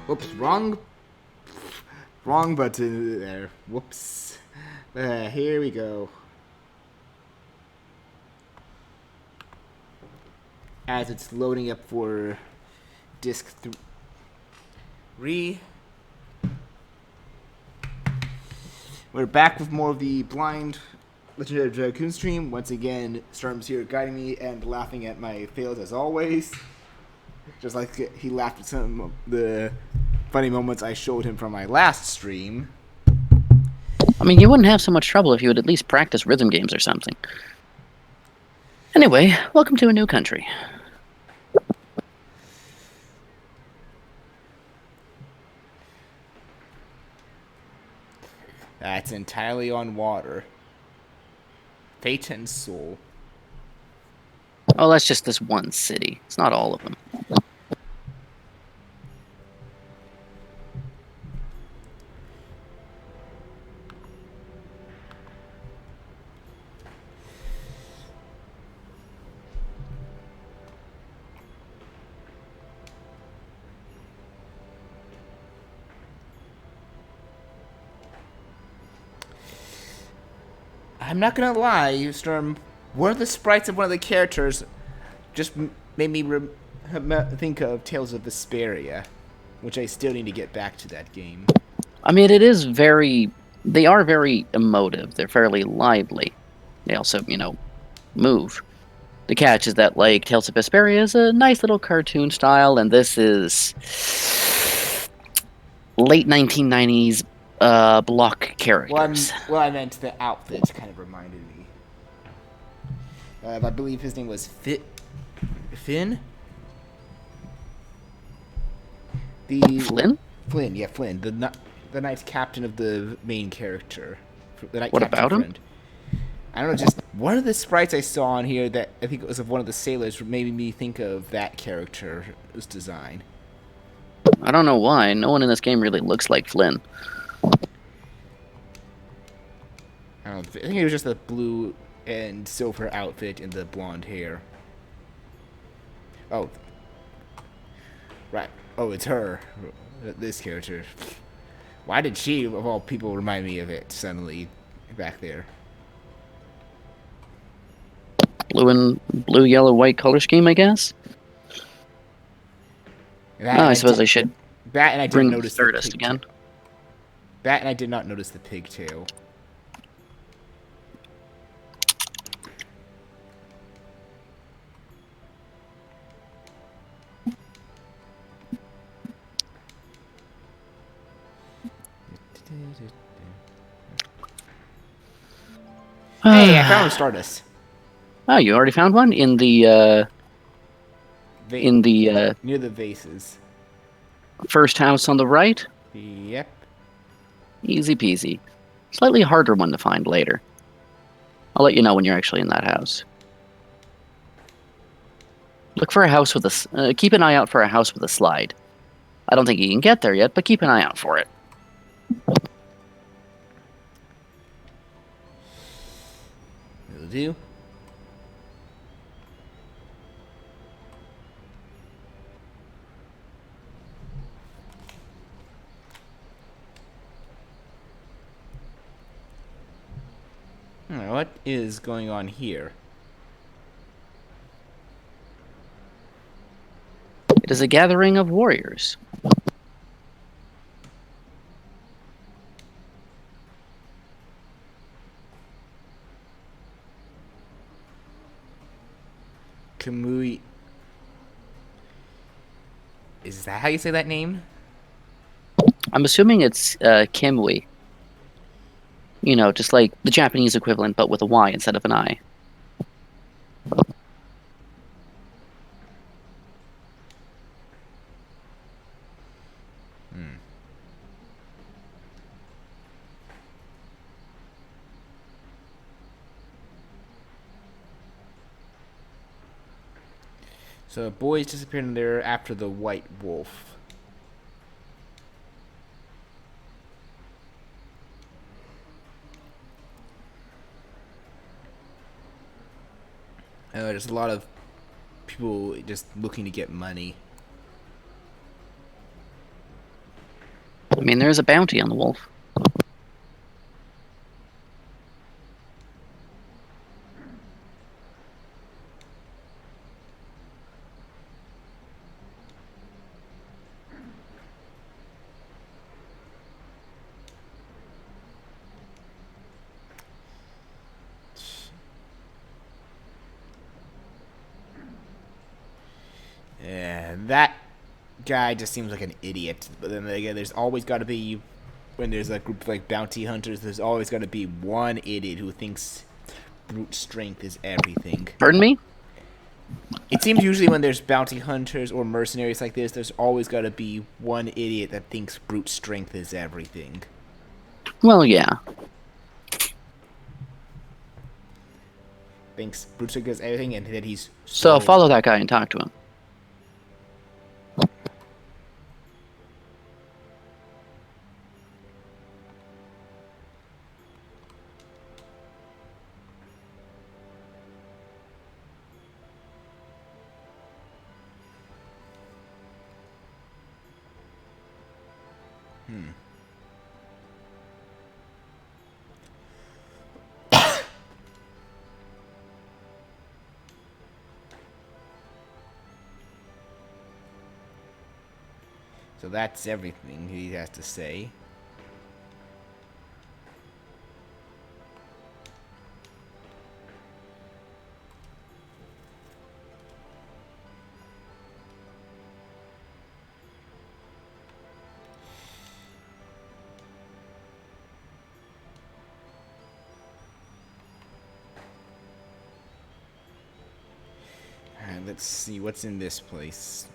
Whoops, wrong button there. Whoops. Here we go. As it's loading up for disc 3. We're back with more of the blind Legendary Dragoon stream. Once again, Storm's here guiding me and laughing at my fails as always. Just like he laughed at some of the funny moments I showed him from my last stream. I mean, you wouldn't have so much trouble if you would at least practice rhythm games or something. Anyway, welcome to a new country. That's entirely on water. Fate and Soul. Oh, that's just this one city. It's not all of them. I'm not gonna lie, Storm. One of the sprites of one of the characters just made me think of Tales of Vesperia, which I still need to get back to that game. I mean, it is very... They are very emotive. They're fairly lively. They also, move. The catch is that, like, Tales of Vesperia is a nice little cartoon style, and this is late 1990s block characters. Well, I meant the outfit kind of reminded me. I believe his name was Finn? Flynn? Flynn, yeah, Flynn. The knight captain of the main character. The knight What captain about him? friend. I don't know, just one of the sprites I saw on here that I think it was of one of the sailors made me think of that character's design. I don't know why. No one in this game really looks like Flynn. I think it was just the blue and silver outfit and the blonde hair. Oh. Right. Oh, it's her. This character. Why did she, of all people, remind me of it suddenly back there? Blue, yellow, white color scheme, I guess? I suppose I should that and I bring didn't notice the Stardust again. That and I did not notice the pigtail. Hey, I found a Stardust. Oh, you already found one in the near the vases. First house on the right? Yep. Easy peasy. Slightly harder one to find later. I'll let you know when you're actually in that house. Look for a house with a... keep an eye out for a house with a slide. I don't think you can get there yet, but keep an eye out for it. Will do. What is going on here? It is a gathering of warriors. Kamui. Is that how you say that name? I'm assuming it's Kimui. You know, just like the Japanese equivalent, but with a Y instead of an I. So boys disappeared in there after the white wolf. There's a lot of people just looking to get money. I mean, there's a bounty on the wolf. Yeah, that guy just seems like an idiot. But then again, there's always got to be, when there's a group of like bounty hunters, there's always got to be one idiot who thinks brute strength is everything. Pardon me? It seems usually when there's bounty hunters or mercenaries like this, there's always got to be one idiot that thinks brute strength is everything. Well, yeah. Thinks brute strength is everything, and that he's So follow that guy and talk to him. So that's everything he has to say. Alright, let's see what's in this place.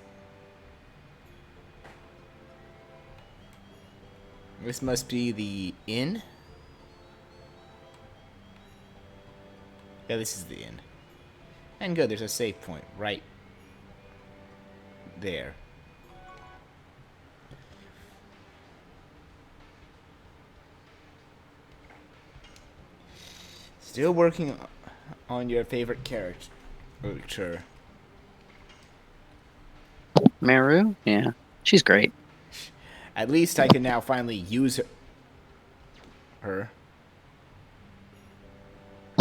This must be the inn. Yeah, this is the inn. And good, there's a save point right there. Still working on your favorite character. Meru? Yeah. She's great. At least I can now finally use her.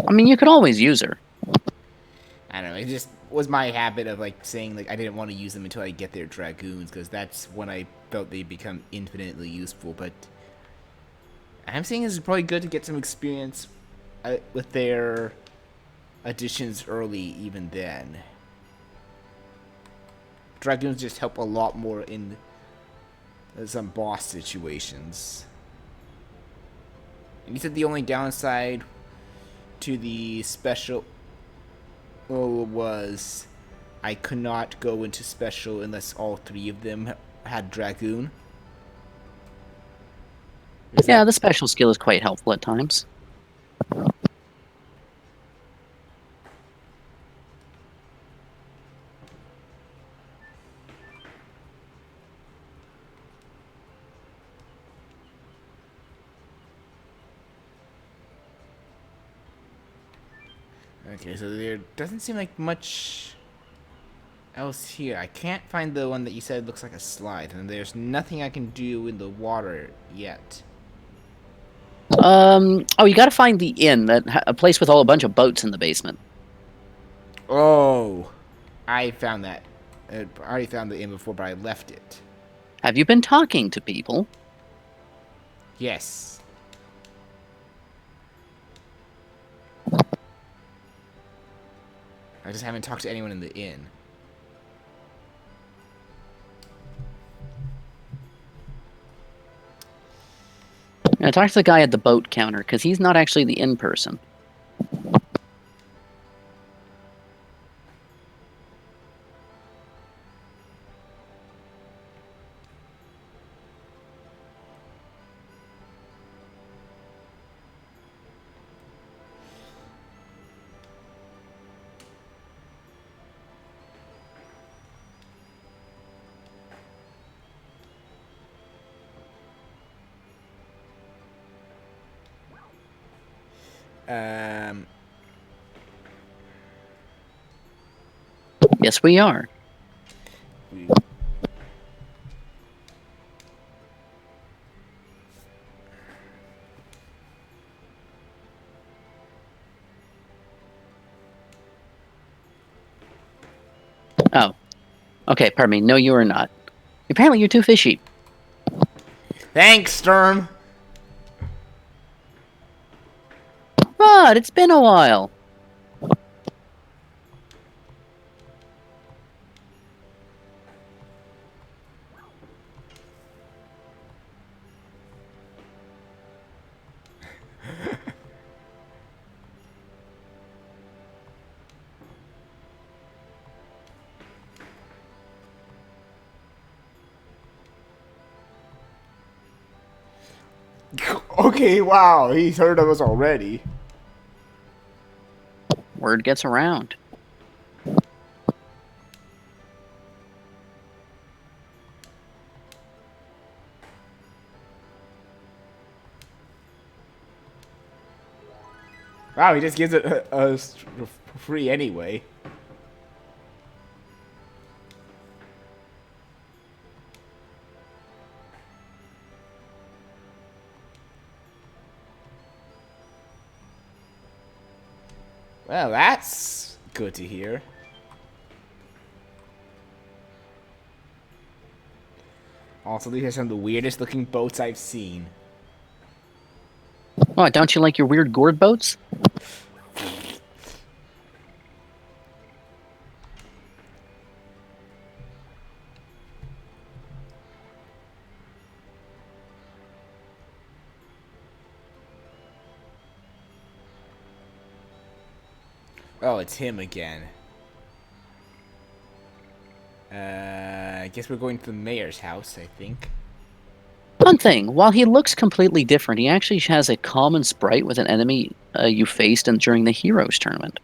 I mean, you could always use her. I don't know, it just was my habit of like saying like I didn't want to use them until I get their Dragoons, because that's when I felt they'd become infinitely useful, but I'm saying it's probably good to get some experience with their additions early even then. Dragoons just help a lot more in some boss situations. And you said the only downside to the special was I could not go into special unless all three of them had Dragoon. Yeah, the special skill is quite helpful at times. Okay, so there doesn't seem like much else here. I can't find the one that you said looks like a slide, and there's nothing I can do in the water yet. Oh, you gotta find the inn, a place with a bunch of boats in the basement. Oh, I found that. I already found the inn before, but I left it. Have you been talking to people? Yes. I just haven't talked to anyone in the inn. Yeah, talk to the guy at the boat counter, because he's not actually the inn person. Yes, we are. Okay, pardon me. No, you are not. Apparently, you're too fishy. Thanks, Sturm. Rod, it's been a while. Okay, wow, he's heard of us already. Word gets around. Wow, he just gives it us for free anyway. Well, that's good to hear. Also, these are some of the weirdest looking boats I've seen. What, don't you like your weird gourd boats? Oh, it's him again. I guess we're going to the mayor's house, I think. One thing, while he looks completely different, he actually has a common sprite with an enemy you faced during the Heroes tournament.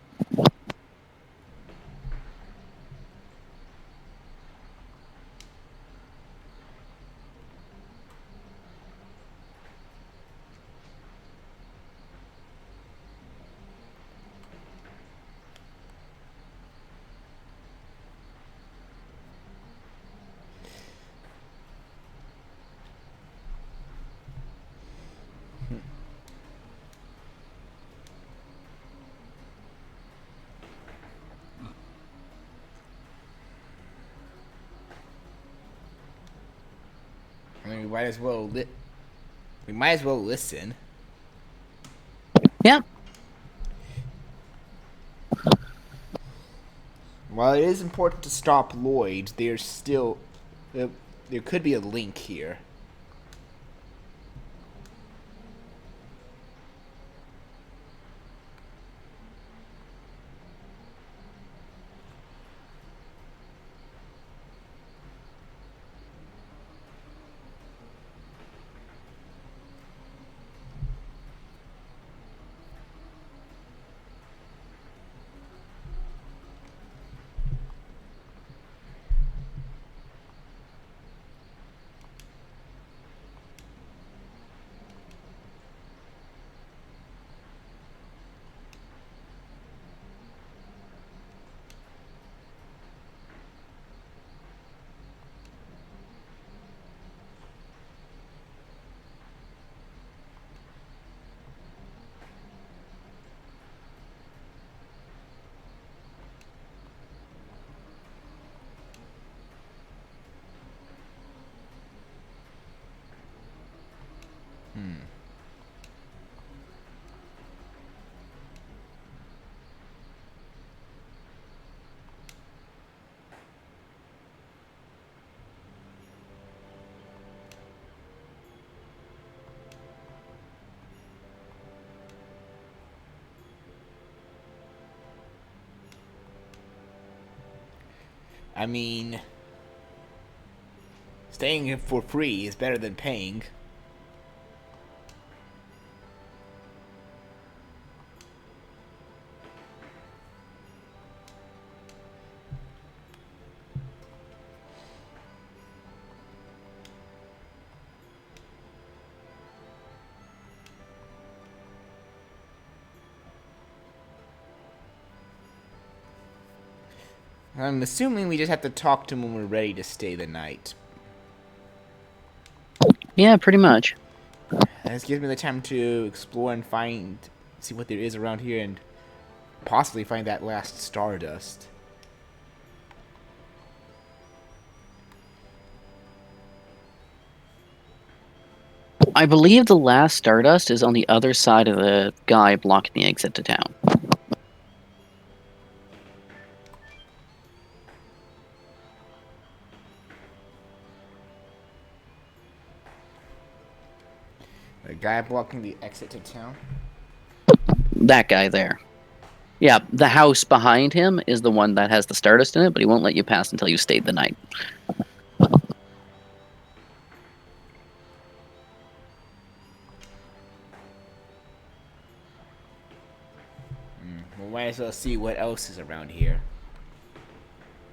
I mean, we might as well listen. Yeah. While it is important to stop Lloyd, there's still there could be a link here. I mean, staying for free is better than paying. I'm assuming we just have to talk to him when we're ready to stay the night. Yeah, pretty much. This gives me the time to explore and see what there is around here and possibly find that last Stardust. I believe the last Stardust is on the other side of the guy blocking the exit to town. The guy blocking the exit to town? That guy there. Yeah, the house behind him is the one that has the Stardust in it, but he won't let you pass until you've stayed the night. We might as well see what else is around here.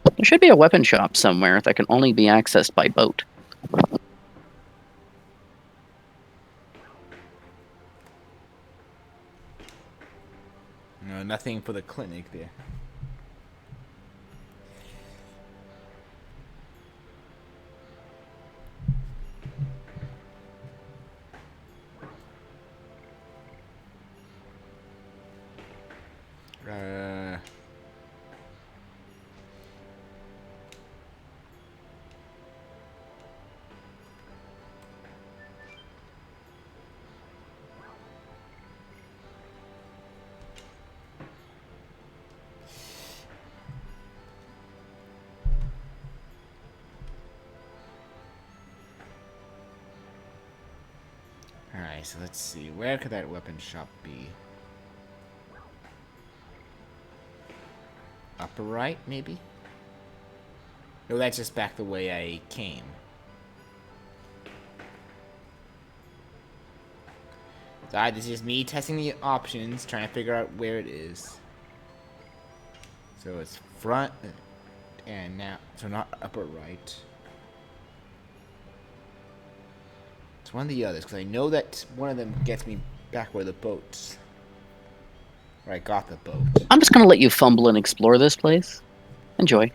There should be a weapon shop somewhere that can only be accessed by boat. No, nothing for the clinic there. Alright, so let's see. Where could that weapon shop be? Upper right, maybe? No, that's just back the way I came. So this is me testing the options, trying to figure out where it is. So it's front and now, so not upper right. It's one of the others, because I know that one of them gets me back where the boat's. Where I got the boat. I'm just going to let you fumble and explore this place. Enjoy.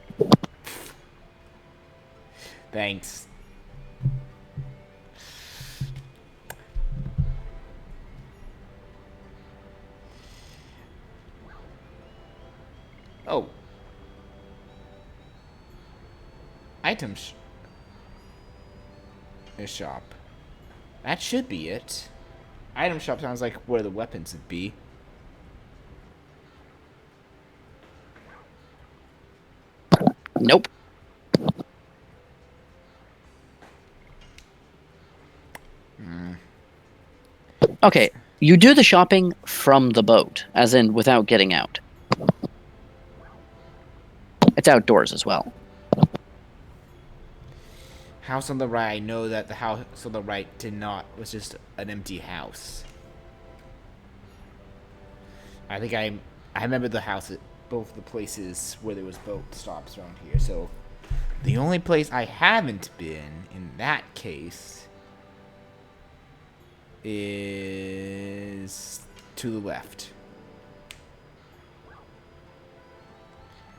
Thanks. Oh. Items. Shop. That should be it. Item shop sounds like where the weapons would be. Nope. Okay, you do the shopping from the boat, as in without getting out. It's outdoors as well. House on the right, I know that the house on the right was just an empty house. I think I remember the house at both the places where there was boat stops around here, so the only place I haven't been in that case is to the left.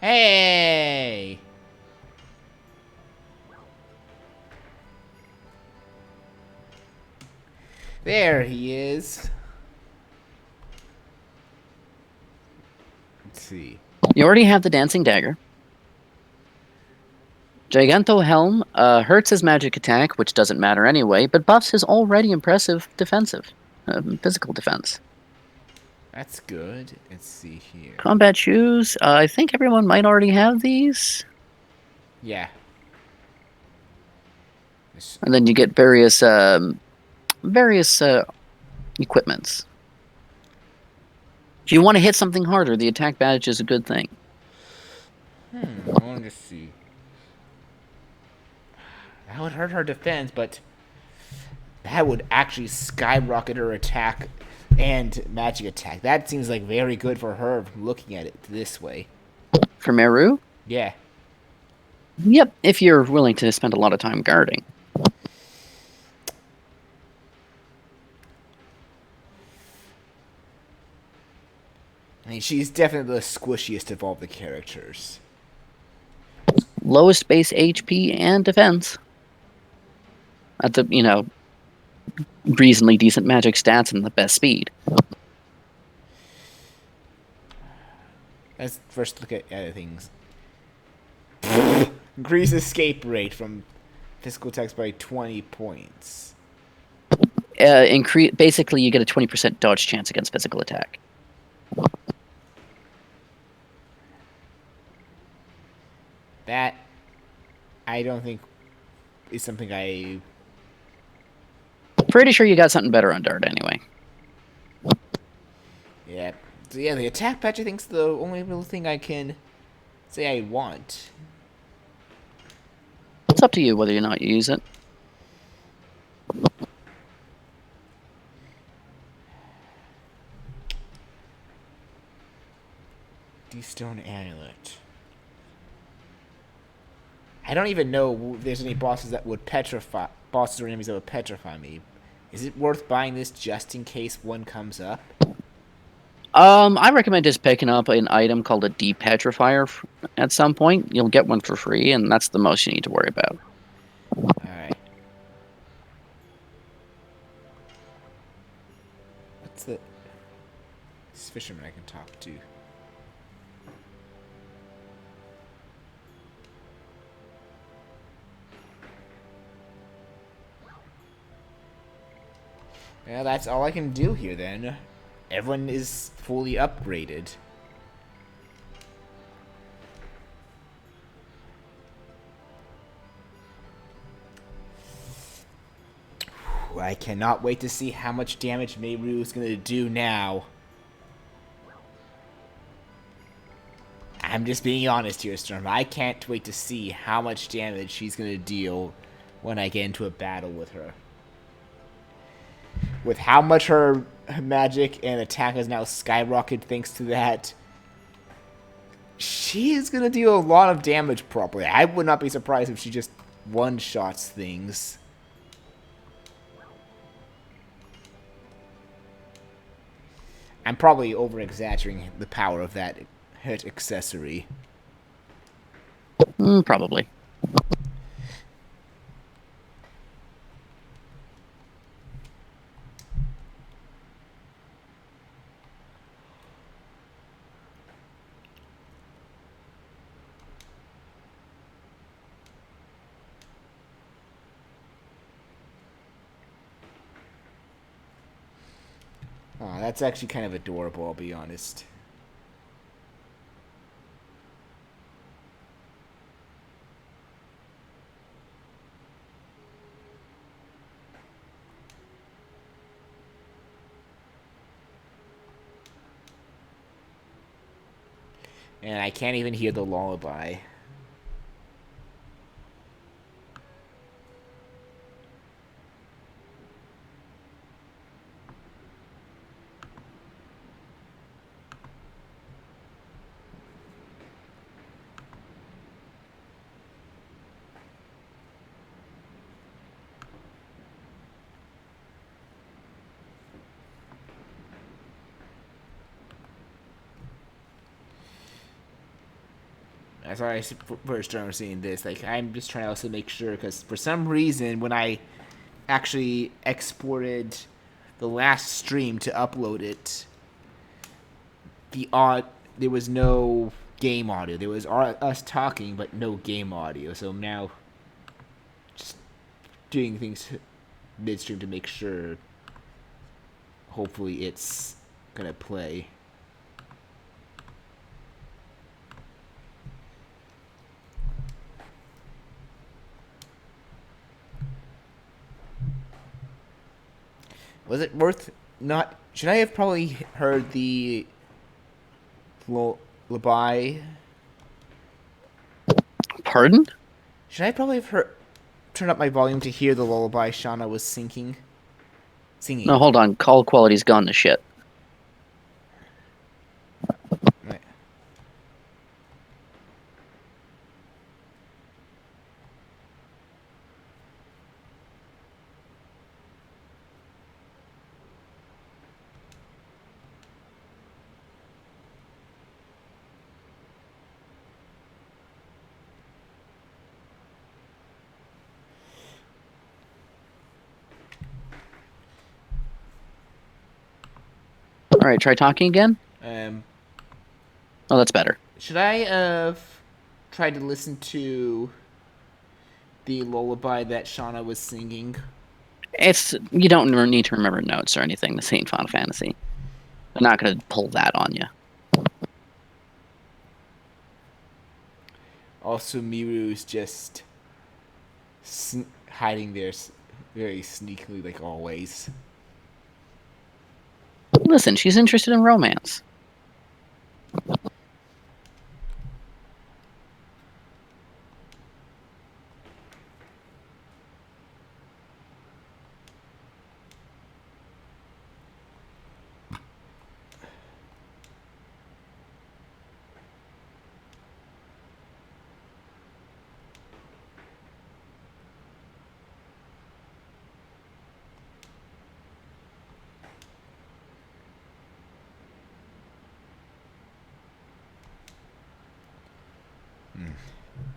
Hey! There he is. Let's see. You already have the dancing dagger. Giganto Helm hurts his magic attack, which doesn't matter anyway, but buffs his already impressive physical defense. That's good. Let's see here. Combat shoes. I think everyone might already have these. Yeah. And then you get various equipments. If you want to hit something harder, the attack badge is a good thing. I want to see. That would hurt her defense, but that would actually skyrocket her attack and magic attack. That seems like very good for her looking at it this way. For Meru? Yeah. Yep, if you're willing to spend a lot of time guarding. I mean, she's definitely the squishiest of all the characters. Lowest base HP and defense. At the, reasonably decent magic stats and the best speed. Let's first look at other things. Increase escape rate from physical attacks by 20 points. Basically, you get a 20% dodge chance against physical attack. That I don't think is something I. Pretty sure you got something better on Dart anyway. Yeah. So yeah, the attack patch I think is the only real thing I can say I want. It's up to you whether or not you use it. D-Stone Amulet. I don't even know if there's any bosses that would petrify. Bosses or enemies that would petrify me. Is it worth buying this just in case one comes up? I recommend just picking up an item called a Depetrifier at some point. You'll get one for free, and that's the most you need to worry about. Alright. What's the... This fisherman I can talk to. Well, that's all I can do here then. Everyone is fully upgraded. I cannot wait to see how much damage Meiru is going to do now. I'm just being honest here, Storm. I can't wait to see how much damage she's going to deal when I get into a battle with her. With how much her magic and attack has now skyrocketed thanks to that, she is going to deal a lot of damage probably. I would not be surprised if she just one-shots things. I'm probably over-exaggerating the power of that hit accessory. Probably. Oh, that's actually kind of adorable, I'll be honest. And I can't even hear the lullaby. That's why I first started seeing this. Like, I'm just trying to also make sure, because for some reason, when I actually exported the last stream to upload it, there was no game audio. There was us talking, but no game audio. So I'm now just doing things midstream to make sure. Hopefully, it's gonna play. Was it worth not... Should I have probably heard the lullaby? Pardon? Should I probably have turned up my volume to hear the lullaby Shauna was singing? No, hold on. Call quality's gone to shit. Right. All right, try talking again. Oh, that's better. Should I have tried to listen to the lullaby that Shauna was singing? It's you don't need to remember notes or anything. This ain't Final Fantasy. They're not gonna pull that on you. Also, Miru's just hiding there very sneakily, like always. Listen, she's interested in romance.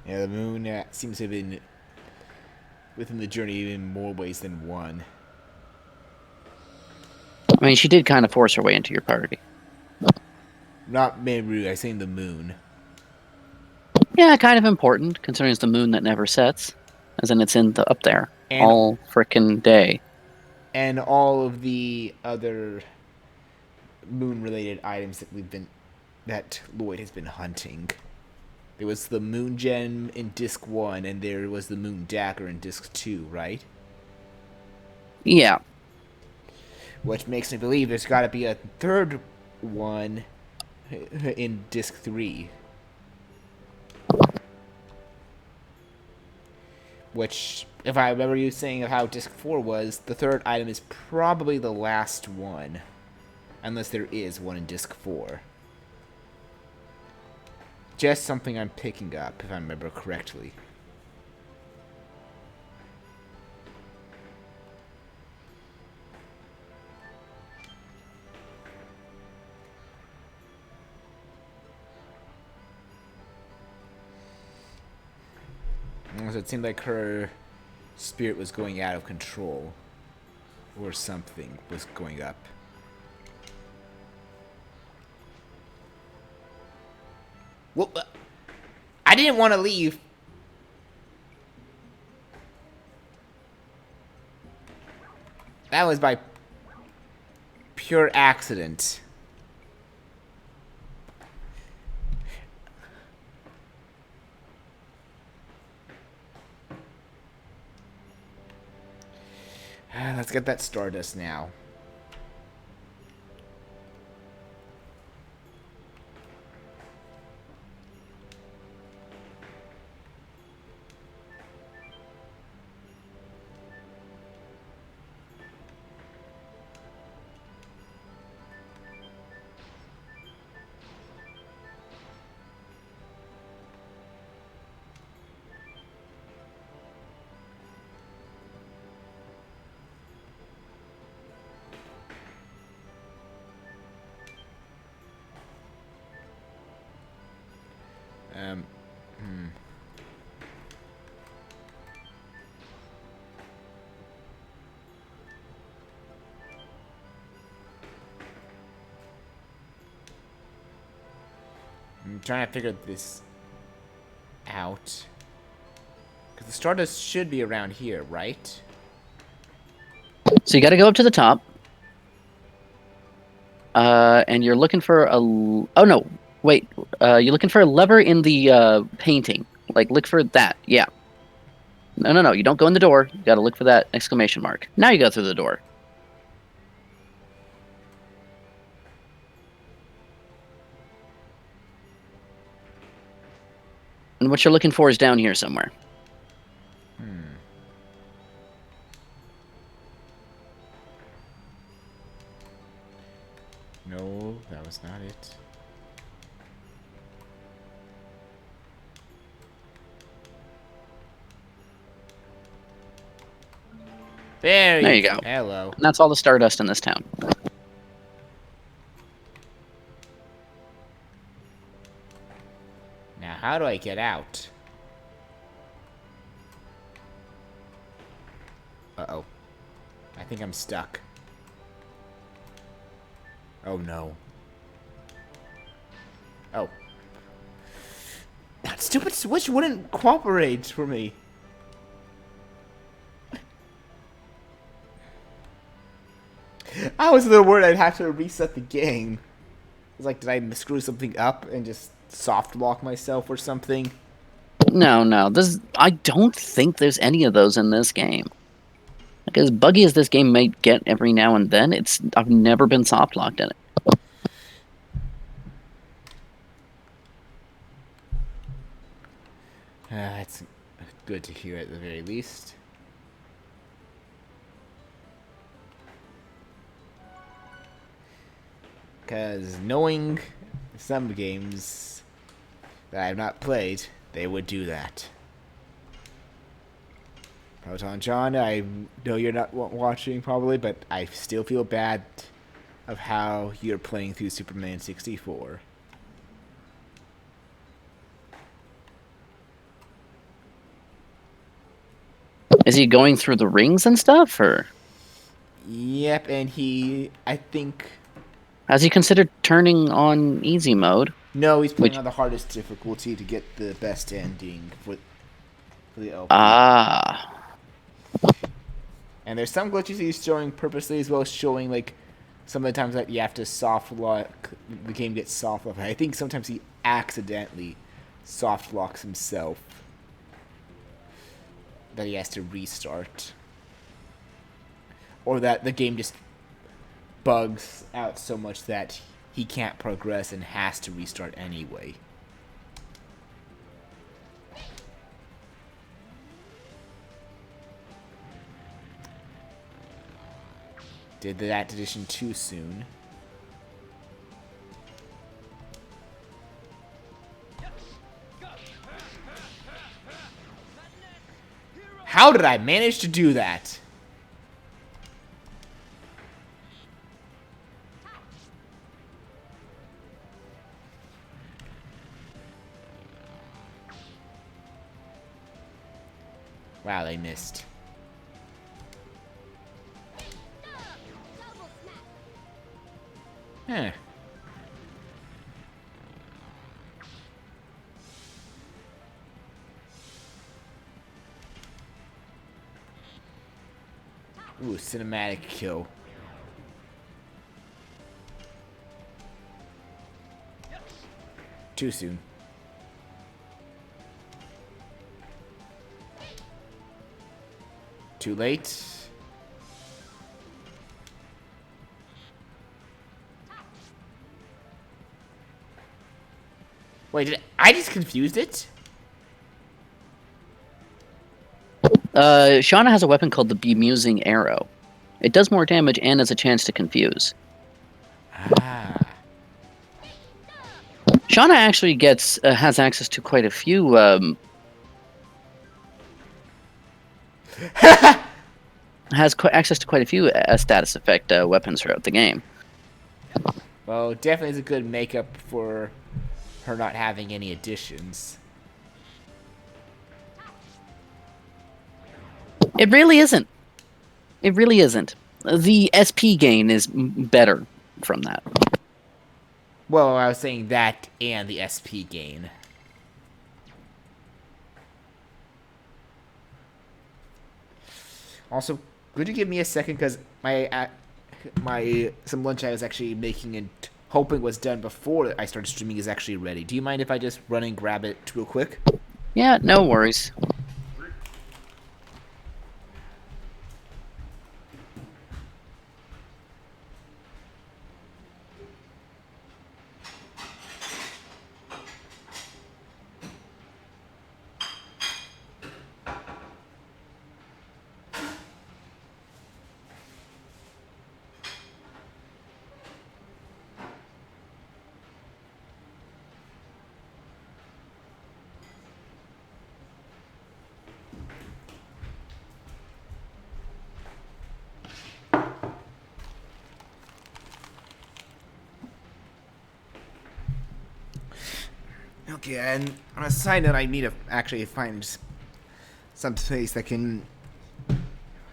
Yeah, the moon seems to have been within the journey in more ways than one. I mean, she did kind of force her way into your party. Not Miru, I saying the moon. Yeah, kind of important, considering it's the moon that never sets. As in, it's up there And all frickin' day. and all of the other moon-related items that Lloyd has been hunting. There was the moon gem in disc 1, and there was the moon dagger in disc 2, right? Yeah. Which makes me believe there's got to be a third one in disc 3. Which, if I remember you saying of how disc 4 was, the third item is probably the last one. Unless there is one in disc 4. Just something I'm picking up, if I remember correctly. So it seemed like her spirit was going out of control. Or something was going up. Well, I didn't want to leave. That was by pure accident. Let's get that Stardust now. I'm trying to figure this out. Because the Stardust should be around here, right? So you got to go up to the top. And you're looking for a... Oh, no. Wait. You're looking for a lever in the painting. Like, look for that. Yeah. No. You don't go in the door. You got to look for that exclamation mark. Now you go through the door. And what you're looking for is down here somewhere. No, that was not it. There you go. Hello. And that's all the Stardust in this town. Now, how do I get out? Uh-oh. I think I'm stuck. Oh, no. Oh. That stupid switch wouldn't cooperate for me. I was a little worried I'd have to reset the game. I was like, did I screw something up and just soft lock myself or something? No. I don't think there's any of those in this game. Like, as buggy as this game might get every now and then, I've never been soft locked in it. It's good to hear at the very least. Because knowing some games that I have not played, they would do that. Proton John, I know you're not watching probably, but I still feel bad of how you're playing through Superman 64. Is he going through the rings and stuff, or? Yep, and I think... Has he considered turning on easy mode? No, he's playing on the hardest difficulty to get the best ending for the LP. Ah. And there's some glitches he's showing purposely as well as showing, like, some of the times that you have to soft lock, the game gets soft locked. I think sometimes he accidentally soft locks himself. That he has to restart. Or that the game just bugs out so much that he can't progress and has to restart anyway. Did that edition too soon. How did I manage to do that? Wow, they missed. Huh. Ooh, cinematic kill. Too soon. Too late. Wait, did I just confused it? Shauna has a weapon called the Bemusing Arrow. It does more damage and has a chance to confuse. Ah. Shauna actually has access to quite a few access to quite a few status effect weapons throughout the game. Well, definitely is a good makeup for her not having any additions. It really isn't. It really isn't. The SP gain is better from that. Well, I was saying that and the SP gain. Also, could you give me a second, because some lunch I was actually making and hoping was done before I started streaming is actually ready. Do you mind if I just run and grab it real quick? Yeah, no worries. Okay, and on a side note, I need to actually find some place that can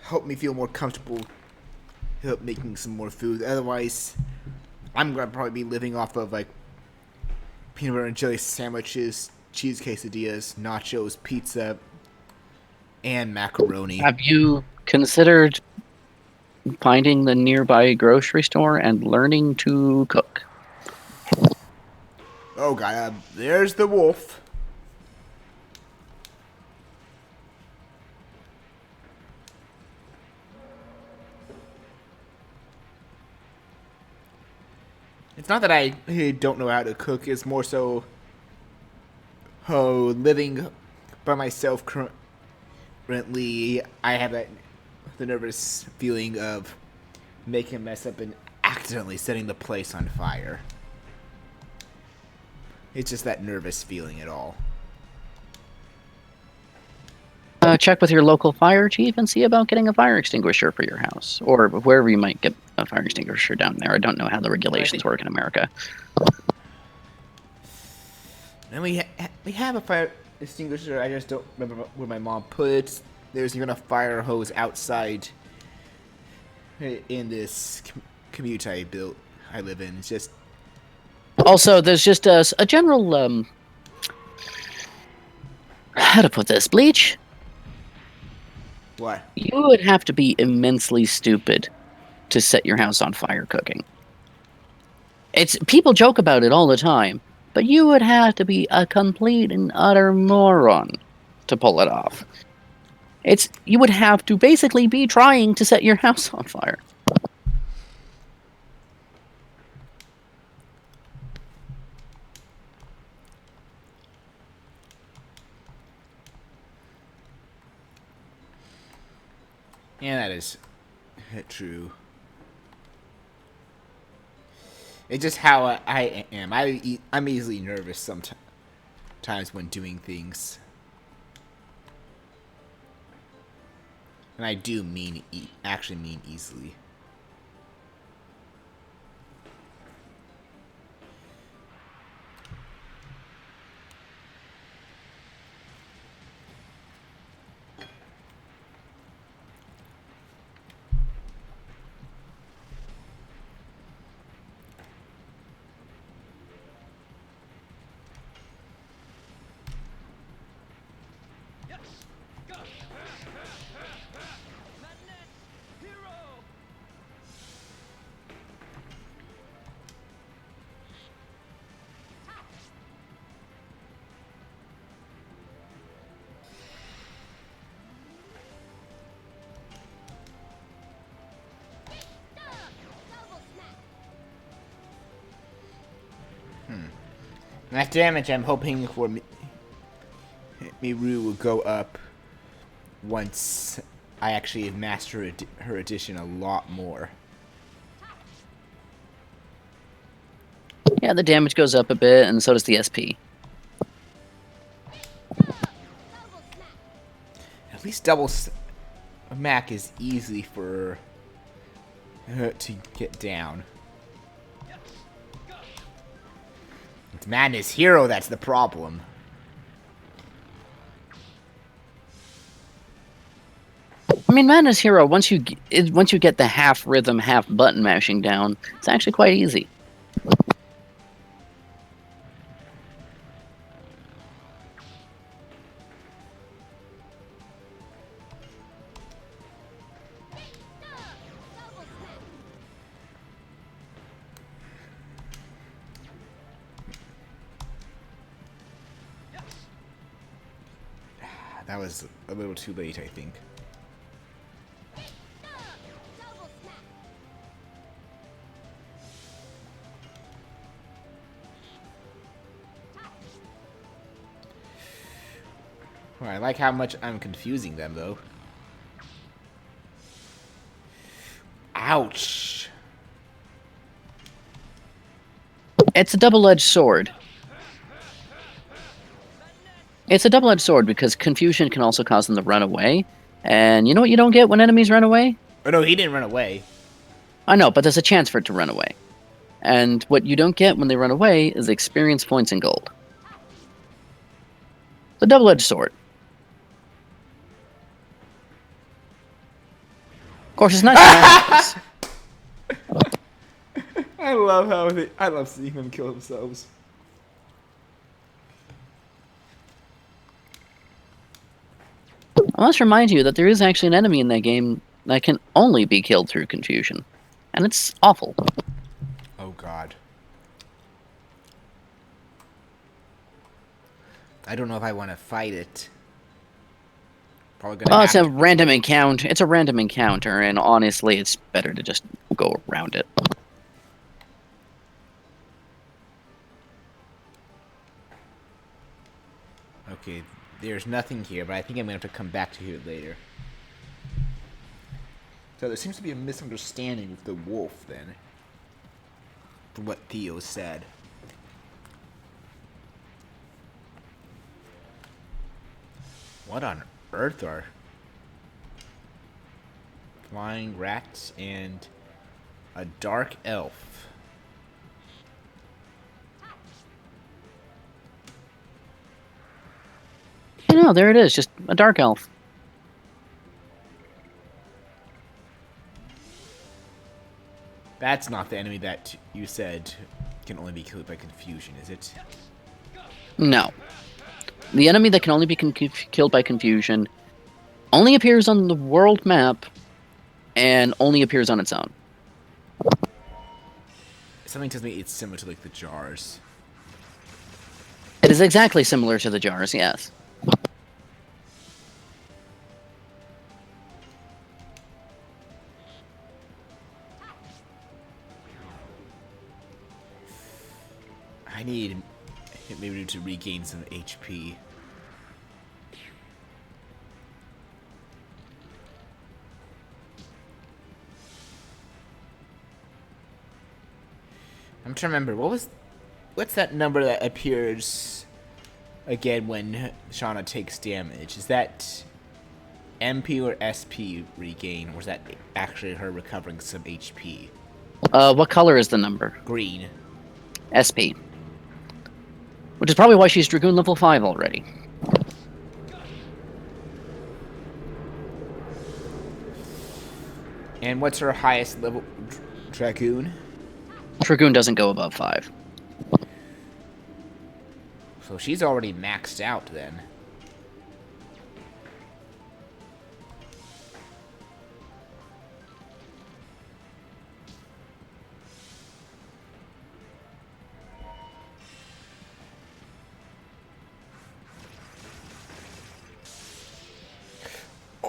help me feel more comfortable, help making some more food. Otherwise, I'm gonna probably be living off of like peanut butter and jelly sandwiches, cheese quesadillas, nachos, pizza, and macaroni. Have you considered finding the nearby grocery store and learning to cook. Oh god, there's the wolf. It's not that I don't know how to cook. It's more so, living by myself currently, I have the nervous feeling of making a mess up and accidentally setting the place on fire. It's just that nervous feeling at all. Check with your local fire chief and see about getting a fire extinguisher for your house, or wherever you might get a fire extinguisher down there. I don't know how the regulations work in America. And we have a fire extinguisher. I just don't remember where my mom put it. There's even a fire hose outside in this commute I live in. It's just... Also, there's just a general, how to put this, Bleach? What? You would have to be immensely stupid to set your house on fire cooking. People joke about it all the time, but you would have to be a complete and utter moron to pull it off. You would have to basically be trying to set your house on fire. Yeah, that is true. It's just how I am. I'm easily nervous sometimes when doing things. And I do actually mean easily. That damage I'm hoping for Miru will go up once I actually have mastered her addition a lot more. Yeah, the damage goes up a bit, and so does the SP. At least double smack is easy for her to get down. It's Madness Hero that's the problem. I mean, Madness Hero, once you get the half rhythm, half button mashing down, it's actually quite easy. That was a little too late, I think. Oh, I like how much I'm confusing them, though. Ouch. It's a double-edged sword. It's a double-edged sword because confusion can also cause them to run away. And you know what you don't get when enemies run away? Oh, no, he didn't run away. I know, but there's a chance for it to run away. And what you don't get when they run away is experience points and gold. The double-edged sword. Of course, it's not nice. I love I love seeing them kill themselves. I must remind you that there is actually an enemy in that game that can only be killed through confusion. And it's awful. Oh god. I don't know if I want to fight it. Probably gonna Oh, have it's a to. random encounter. It's a random encounter, and honestly, it's better to just go around it. Okay, there's nothing here, but I think I'm gonna have to come back to it later. So there seems to be a misunderstanding with the wolf, then. From what Theo said. What on earth are flying rats and a dark elf? You know, there it is, just a dark elf. That's not the enemy that you said can only be killed by confusion, is it? No. The enemy that can only be killed by confusion only appears on the world map and only appears on its own. Something tells me it's similar to, like, the jars. It is exactly similar to the jars, yes. I need maybe to regain some HP. I'm trying to remember, what's that number that appears again when Shauna takes damage? Is that MP or SP regain, or is that actually her recovering some HP? What color is the number? Green. SP. Which is probably why she's Dragoon level 5 already. And what's her highest level? Dragoon? Dragoon doesn't go above 5. So she's already maxed out then.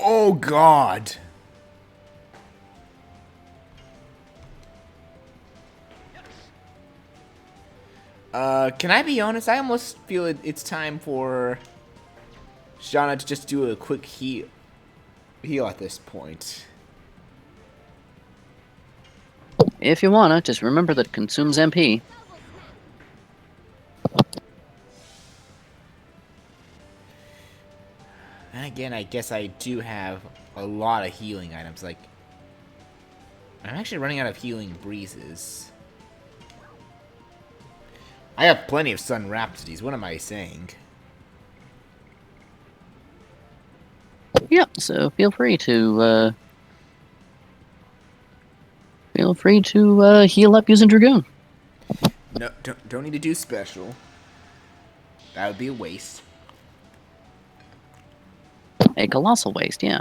Oh god! Can I be honest? I almost feel it's time for Shauna to just do a quick heal at this point. If you wanna, just remember that it consumes MP. And again, I guess I do have a lot of healing items. Like, I'm actually running out of healing breezes. I have plenty of Sun Rhapsodies. What am I saying? Yeah, so feel free to heal up using Dragoon. No, don't need to do special. That would be a waste. A colossal waste, yeah.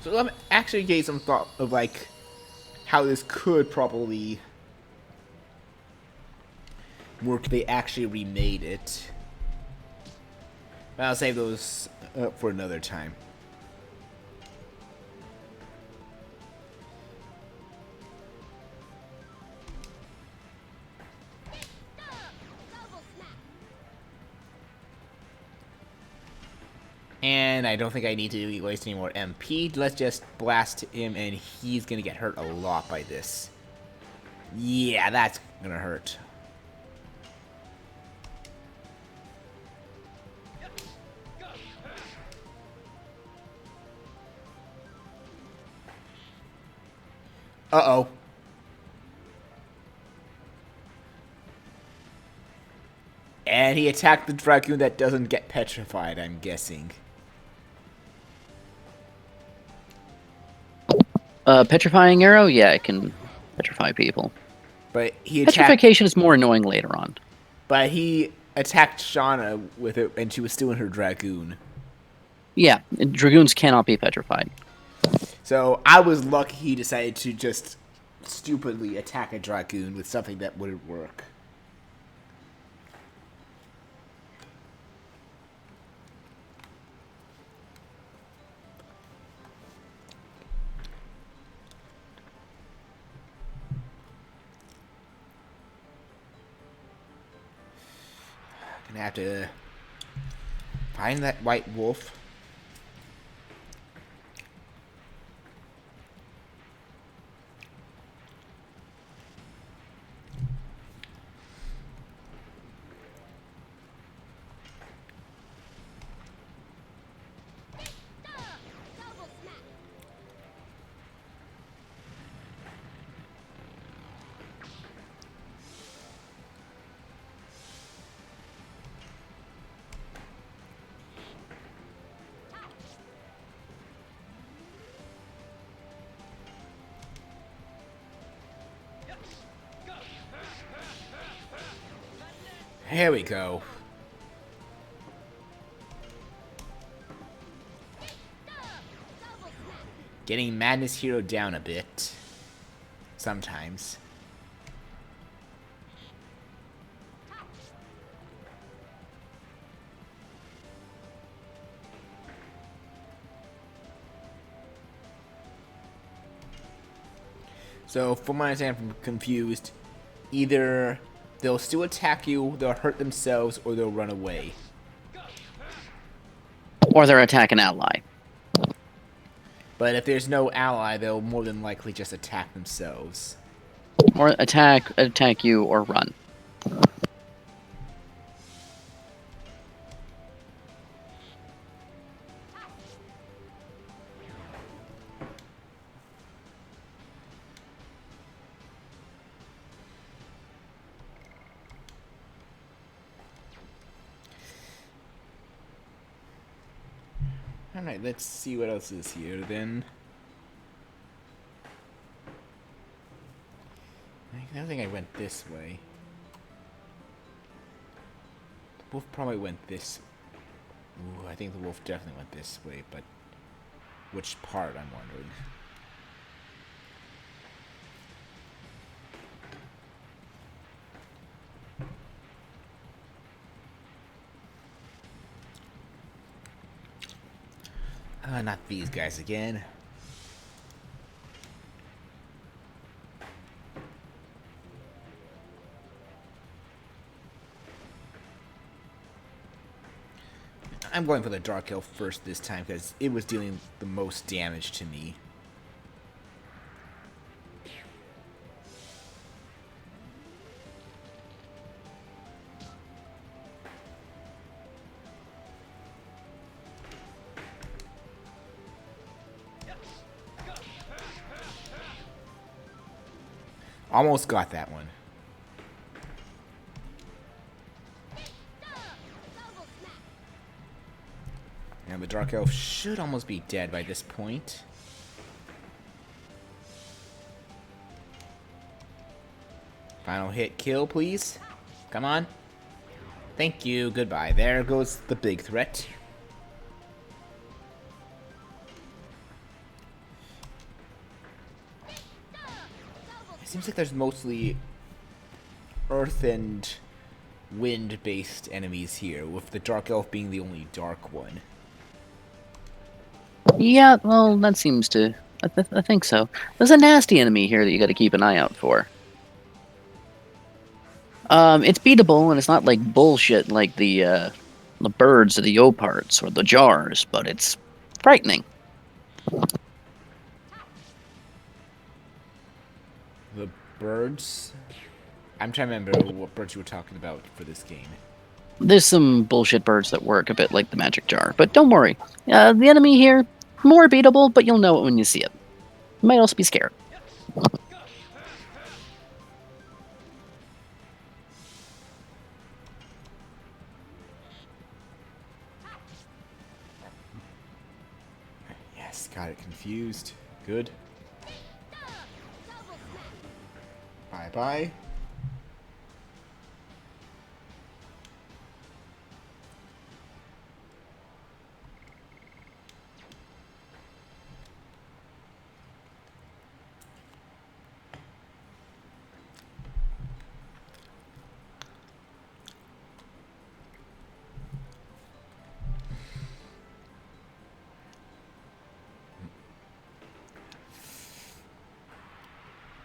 So I'm actually getting some thought of, like, how this could probably work if they actually remade it. But I'll save those for another time. And I don't think I need to waste any more MP. Let's just blast him, and he's gonna get hurt a lot by this. Yeah, that's gonna hurt. Uh-oh. And he attacked the Dragoon that doesn't get petrified, I'm guessing. Petrifying arrow? Yeah, it can petrify people. But he attacked... Petrification is more annoying later on. But he attacked Shauna with it, and she was still in her Dragoon. Yeah, Dragoons cannot be petrified. So I was lucky he decided to just stupidly attack a Dragoon with something that wouldn't work. Gonna have to find that white wolf. Here we go. Getting Madness Hero down a bit. Sometimes. So, from my understanding, I'm confused. Either they'll still attack you, they'll hurt themselves, or they'll run away. Or they're attack an ally. But if there's no ally, they'll more than likely just attack themselves. Or attack you, or run. Alright, let's see what else is here then. I don't think I went this way. The wolf probably went this. Ooh, I think the wolf definitely went this way, but which part, I'm wondering. Not these guys again. I'm going for the Dark Elf first this time because it was dealing the most damage to me. Almost got that one. And the Dark Elf should almost be dead by this point. Final hit kill, please. Come on. Thank you. Goodbye. There goes the big threat. Seems like there's mostly earth and wind-based enemies here, with the Dark Elf being the only dark one. Yeah, well, that seems to... I think so. There's a nasty enemy here that you gotta keep an eye out for. It's beatable, and it's not like bullshit like the birds or the oparts or the jars, but it's frightening. The birds? I'm trying to remember what birds you were talking about for this game. There's some bullshit birds that work a bit like the magic jar, but don't worry. The enemy here, more beatable, but you'll know it when you see it. You might also be scared. Yes, got it confused. Good. Bye-bye.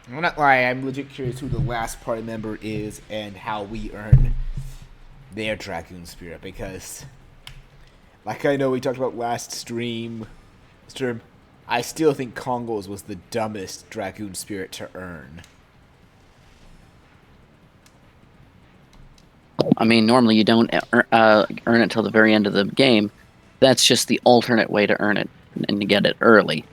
I'm not lying, I'm legit curious who the last party member is and how we earn their Dragoon Spirit, because, like I know we talked about last stream, I still think Kongo's was the dumbest Dragoon Spirit to earn. I mean, normally you don't earn it till the very end of the game. That's just the alternate way to earn it and to get it early.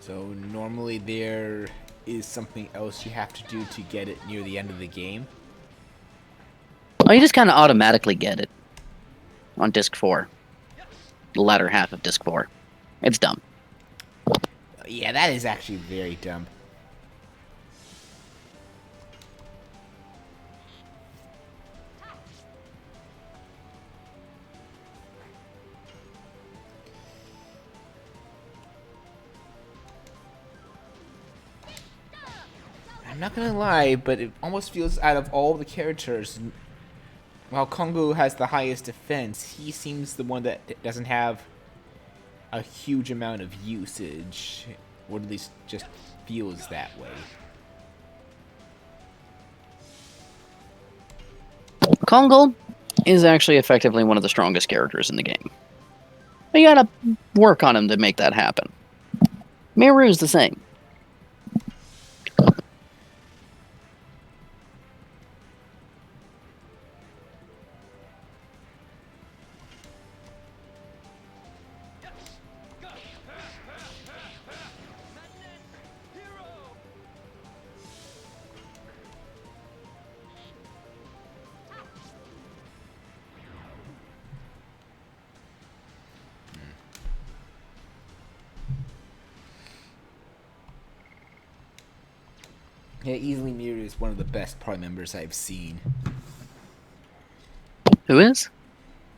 So normally there is something else you have to do to get it near the end of the game. Oh, you just kind of automatically get it on disc 4. The latter half of disc 4. It's dumb. Yeah, that is actually very dumb. I'm not gonna lie, but it almost feels out of all the characters, while Kongo has the highest defense, he seems the one that doesn't have a huge amount of usage, or at least just feels that way. Kongo is actually effectively one of the strongest characters in the game. But you gotta work on him to make that happen. Miru's the same. Yeah, easily Miru is one of the best party members I've seen. Who is?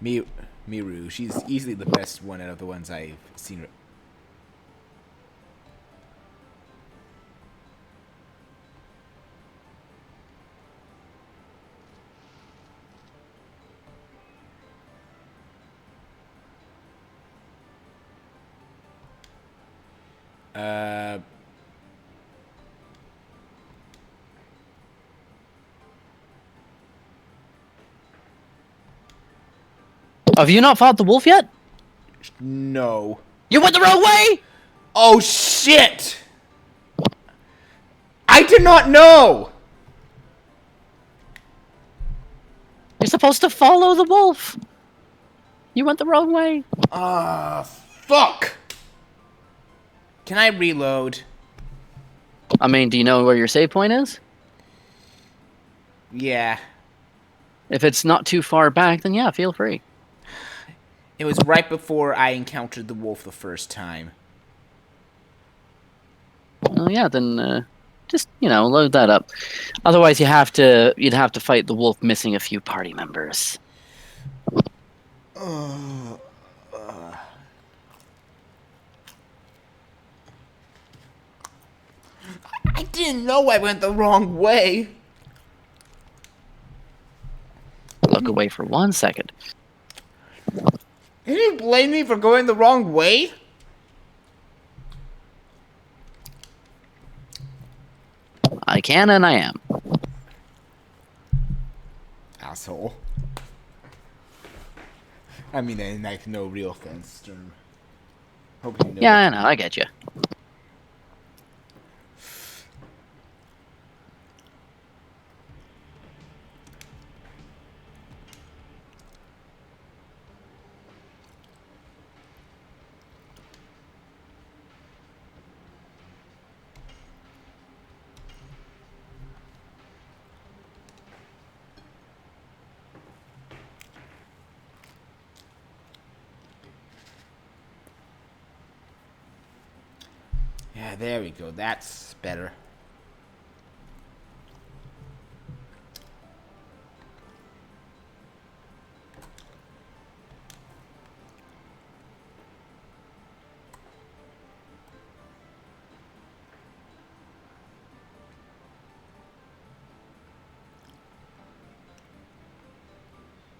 Miru. She's easily the best one out of the ones I've seen. Have you not fought the wolf yet? No. You went the wrong way! Oh shit! I did not know! You're supposed to follow the wolf. You went the wrong way. Fuck! Can I reload? I mean, do you know where your save point is? Yeah. If it's not too far back, then yeah, feel free. It was right before I encountered the wolf the first time. Well, yeah, then just load that up. Otherwise, you'd have to fight the wolf missing a few party members. I didn't know I went the wrong way. Look away for 1 second. Can you blame me for going the wrong way? I can and I am. Asshole. I mean, and like no real offense. Hope you know. Yeah, I know. I get you. There we go. That's better.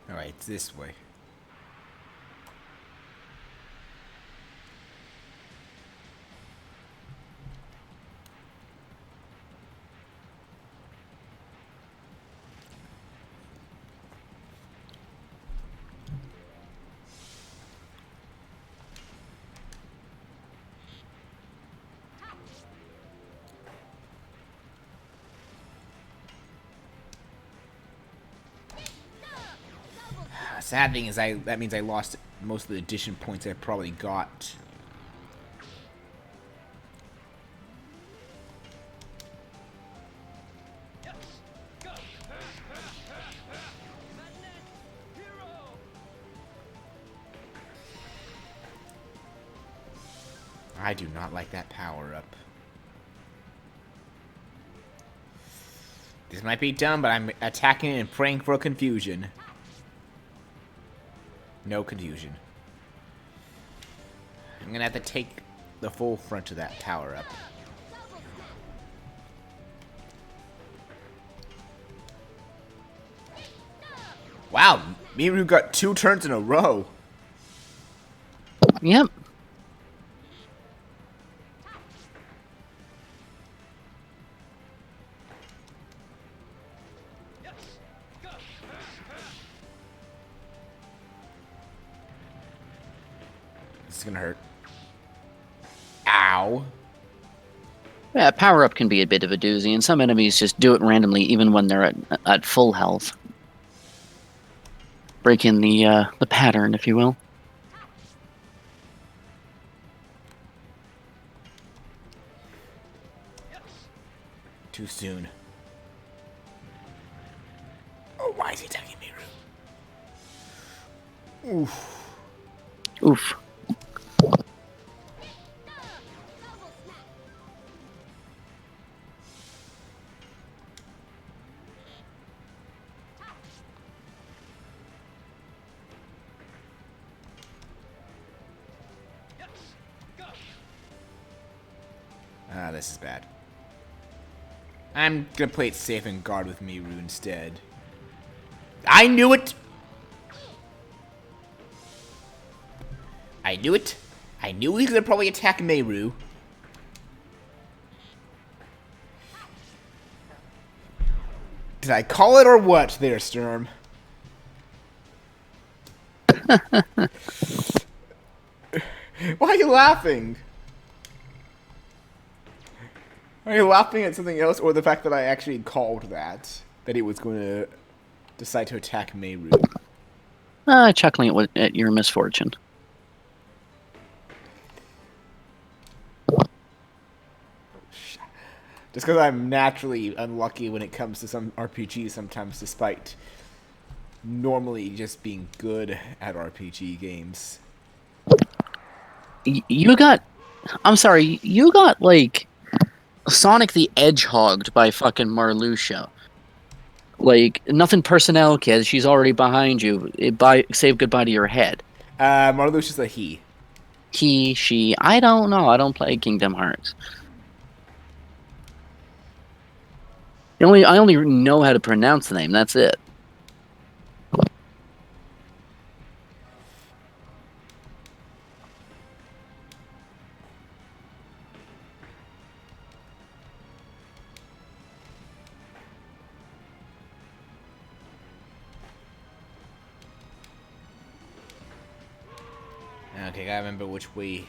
Alright, it's this way. Sad thing is, that means I lost most of the addition points I probably got. I do not like that power up. This might be dumb, but I'm attacking and praying for confusion. No confusion. I'm gonna have to take the full front of that power up. Wow, Miru got 2 turns in a row. Yep. This is gonna hurt. Ow. Yeah, power up can be a bit of a doozy, and some enemies just do it randomly, even when they're at full health, breaking the pattern, if you will. Too soon. Oh, why is he attacking Miru? Oof. Oof. Ah, this is bad. I'm gonna play it safe and guard with Miru instead. I knew it! I knew it! I knew he was gonna probably attack Miru. Did I call it or what there, Sturm? Why are you laughing? Are you laughing at something else, or the fact that I actually called that he was going to decide to attack Miru? Chuckling at your misfortune. Just because I'm naturally unlucky when it comes to some RPGs sometimes, despite normally just being good at RPG games. You got... I'm sorry, you got, like... Sonic the Hedgehogged by fucking Marluxia. Like, nothing personnel, kid. She's already behind you. Say goodbye to your head. Marluxia's a he. He, she... I don't know. I don't play Kingdom Hearts. I only know how to pronounce the name. That's it. Okay, I gotta remember which way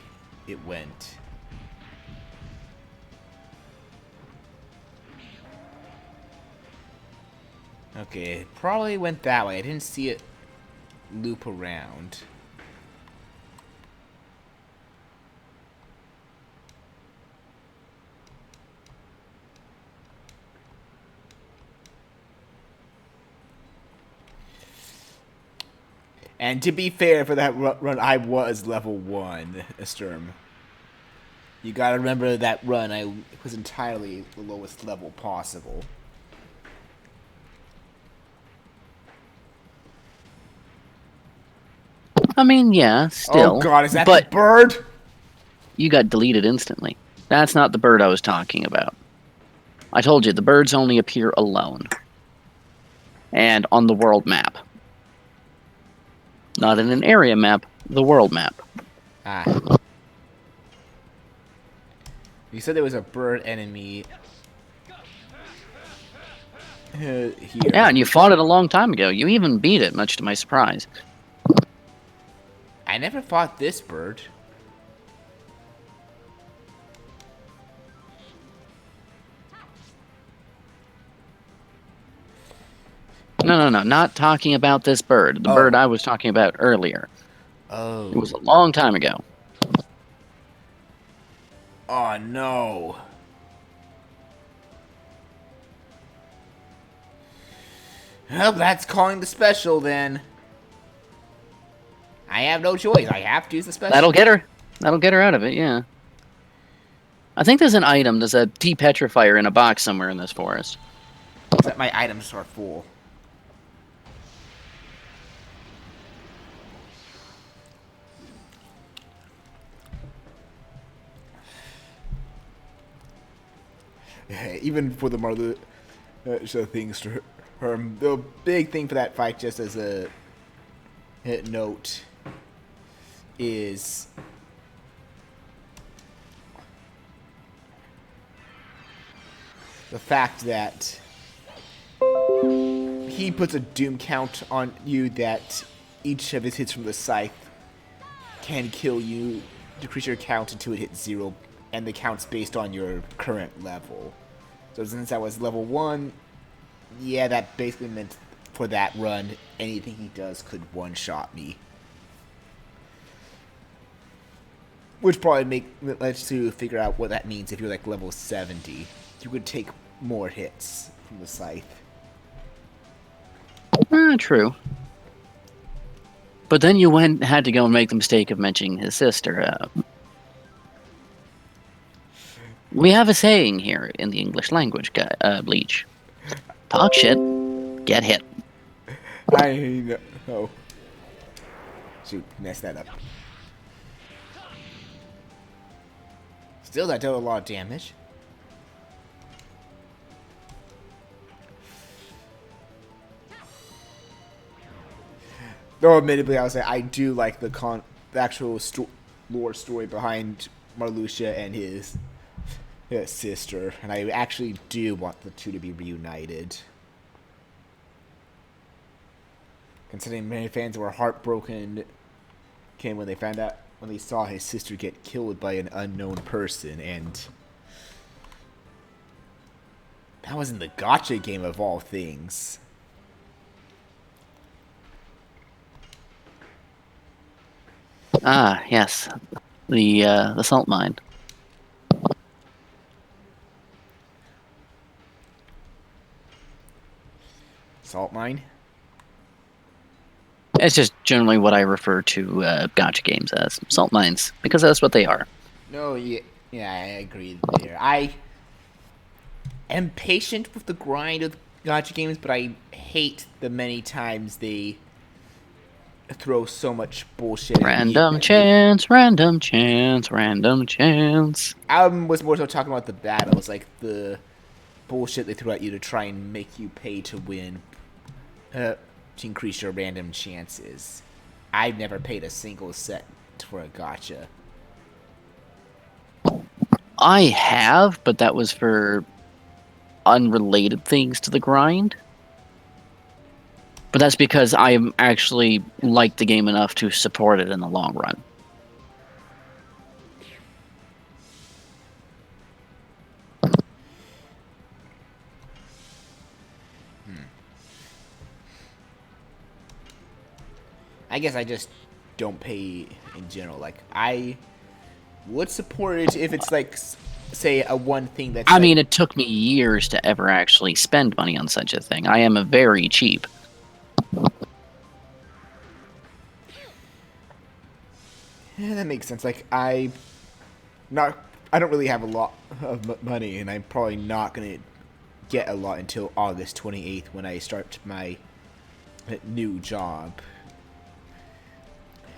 it went. Okay, it probably went that way. I didn't see it loop around. And to be fair, for that run, I was level 1, Sturm. You gotta remember that run, I was entirely the lowest level possible. I mean, yeah, still. Oh god, is that but the bird? you got deleted instantly. That's not the bird I was talking about. I told you, the birds only appear alone. And on the world map. Not in an area map, the world map. Ah. You said there was a bird enemy here. Yeah, and you fought it a long time ago. You even beat it, much to my surprise. I never fought this bird. No, not talking about this bird. The bird I was talking about earlier. Oh. It was a long time ago. Oh no. Well, that's calling the special then. I have no choice. I have to use the special. That'll get her. That'll get her out of it, yeah. I think there's an item. There's a depetrifier in a box somewhere in this forest. Except my items are full. Even for the Marlu things to her, the big thing for that fight, just as a note, is the fact that he puts a doom count on you that each of his hits from the scythe can kill you, decrease your count until it hits 0, and the count's based on your current level. So since I was level 1, yeah, that basically meant for that run, anything he does could one-shot me. Which probably lets you figure out what that means if you're like level 70. You could take more hits from the scythe. True. But then you had to go and make the mistake of mentioning his sister. We have a saying here in the English language, Bleach. Talk shit, get hit. I know. Shoot, messed that up. Still, that dealt a lot of damage. Though, admittedly, I would say I do like the actual lore story behind Marluxia and his sister, and I actually do want the two to be reunited. Considering many fans were heartbroken when they saw his sister get killed by an unknown person, and that was in the gacha game of all things. Ah, yes. The salt mine. Salt mine? It's just generally what I refer to gacha games as. Salt mines, because that's what they are. No, yeah, I agree there. I am patient with the grind of gacha games, but I hate the many times they throw so much bullshit at Random me. chance, random chance, random chance. I was more so talking about the battles, like the bullshit they threw at you to try and make you pay to win, to increase your random chances. I've never paid a single cent for a gacha. I have, but that was for unrelated things to the grind. But that's because I actually like the game enough to support it in the long run. I guess I just don't pay in general. Like, I would support it if it's like, say, a one thing that's... I mean, it took me years to ever actually spend money on such a thing. I am a very cheap. Yeah, that makes sense. Like, I'm not I don't really have a lot of money, and I'm probably not going to get a lot until August 28th when I start my new job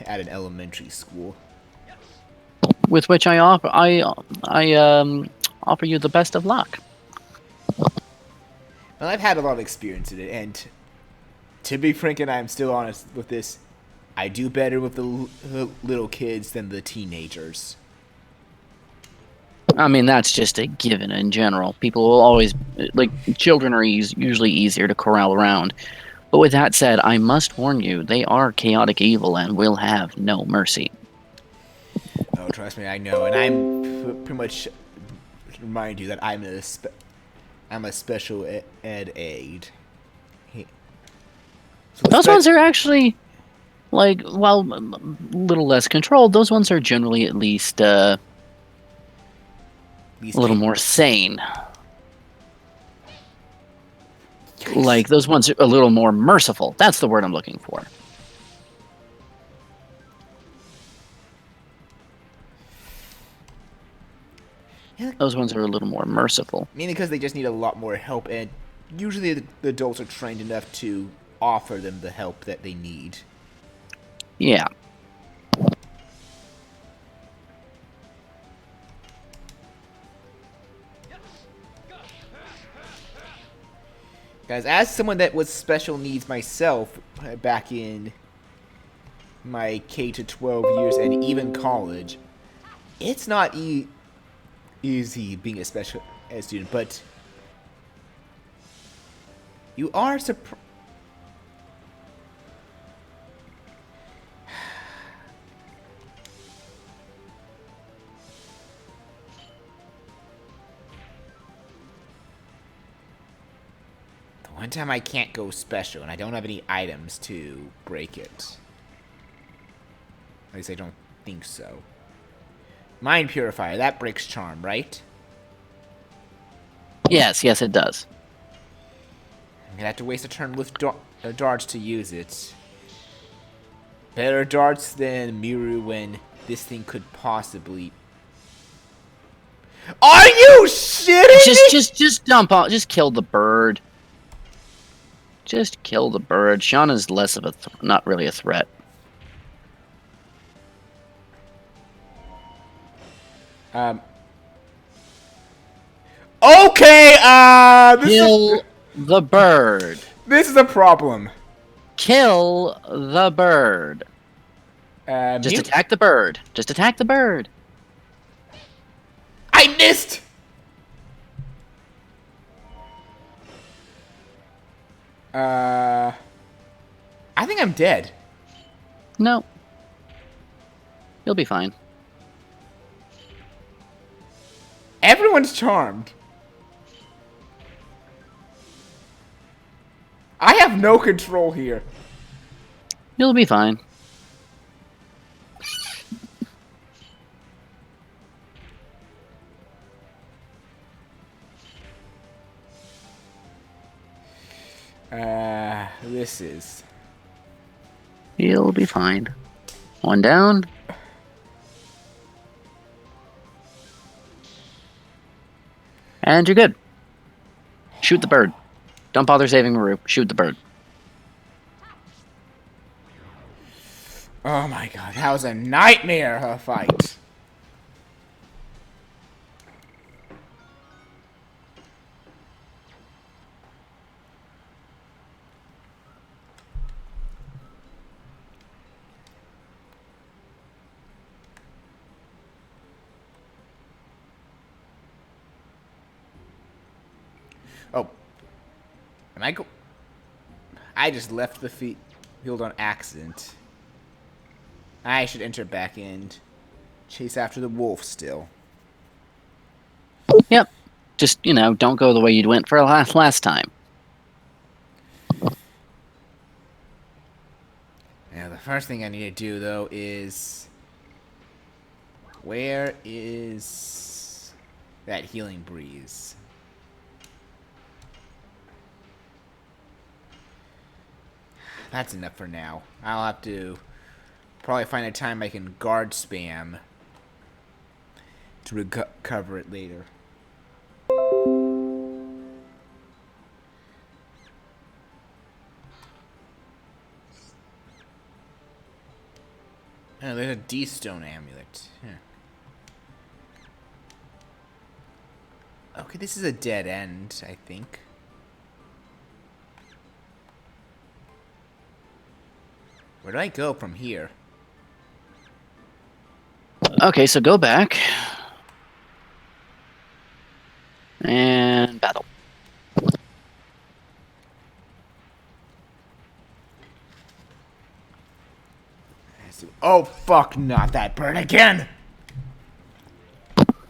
at an elementary school. With which I offer you the best of luck. Well, I've had a lot of experience in it, and to be frank, and I'm still honest with this, I do better with the little kids than the teenagers. I mean, that's just a given in general. People will always, like, children are usually easier to corral around. But with that said, I must warn you, they are chaotic evil and will have no mercy. Oh, trust me, I know, and I'm pretty much remind you that I'm a special ed aide. So Those ones are actually, like, while a little less controlled, those ones are generally at least a little more sane. Yikes. Like, those ones are a little more merciful. That's the word I'm looking for. Those ones are a little more merciful. Mainly because they just need a lot more help, and usually the adults are trained enough to offer them the help that they need. Yeah. Guys, as someone that was special needs myself back in my K to 12 years and even college, it's not easy being a special ed student, but you are surprised. One time I can't go special, and I don't have any items to break it. At least I don't think so. Mind Purifier, that breaks charm, right? Yes, it does. I'm gonna have to waste a turn with darts to use it. Better darts than Miru when this thing could possibly... Are you shitting me? Just dump out. Just kill the bird. Just kill the bird. Shauna's less of a not really a threat. Okay, Kill the bird. This is a problem. Kill the bird. Just attack the bird. Just attack the bird. I missed! I think I'm dead. No. You'll be fine. Everyone's charmed. I have no control here. You'll be fine. This is... You'll be fine. One down. And you're good. Shoot the bird. Don't bother saving Maru. Shoot the bird. Oh my god, that was a nightmare of a fight. Oh. Am I go... I just left the field on accident. I should enter back and chase after the wolf still. Yep. Just, don't go the way you went for last time. Now, the first thing I need to do, though, is... Where is that healing breeze? That's enough for now. I'll have to probably find a time I can guard spam to recover it later. Oh, there's a D-Stone amulet. Huh. Okay, this is a dead end, I think. Where do I go from here? Okay, so go back. And battle. Oh, fuck, not that bird again!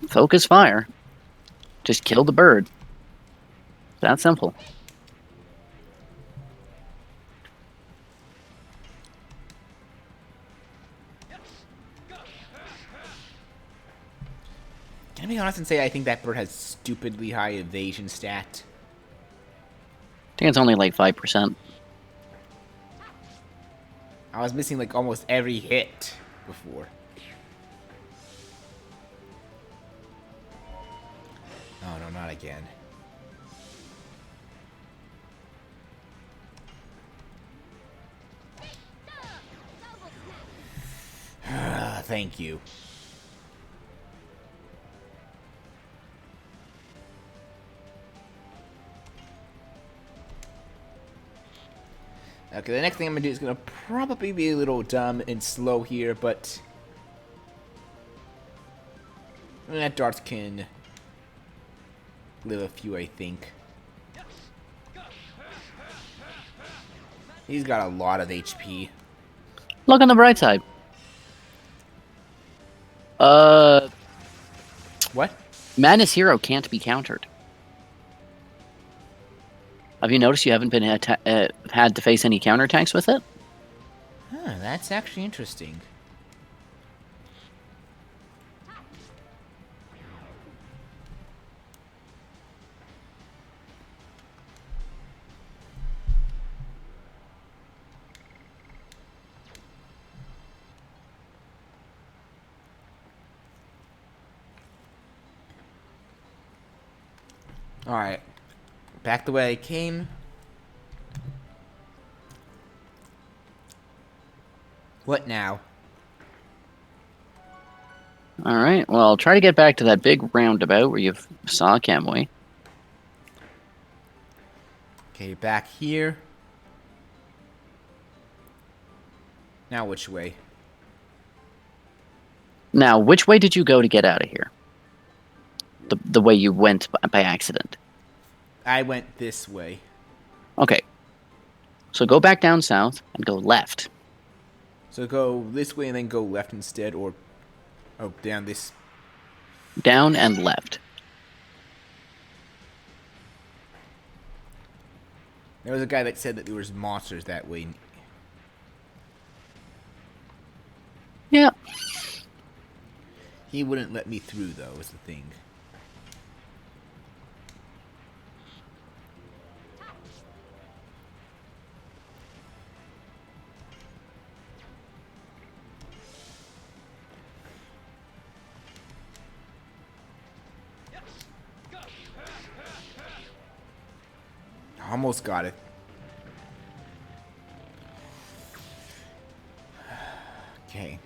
Focus fire. Just kill the bird. That simple. Can I be honest and say I think that bird has stupidly high evasion stat? I think it's only like 5%. I was missing like almost every hit before. Oh no, not again. Thank you. Okay, the next thing I'm gonna do is gonna probably be a little dumb and slow here, but that darts can live a few, I think. He's got a lot of HP. Look on the bright side. What? Madness Hero can't be countered. Have you noticed you haven't been had to face any counterattacks with it? Huh, that's actually interesting. Alright. Back the way I came. What now? Alright, well, try to get back to that big roundabout where you saw Kamui. Okay, back here. Now which way? Now, which way did you go to get out of here? The way you went by accident. I went this way. Okay. So go back down south and go left. So go this way and then go left instead, or oh, down this. Down and left. There was a guy that said that there was monsters that way. Yeah. He wouldn't let me through, though, is the thing. Almost got it. Okay.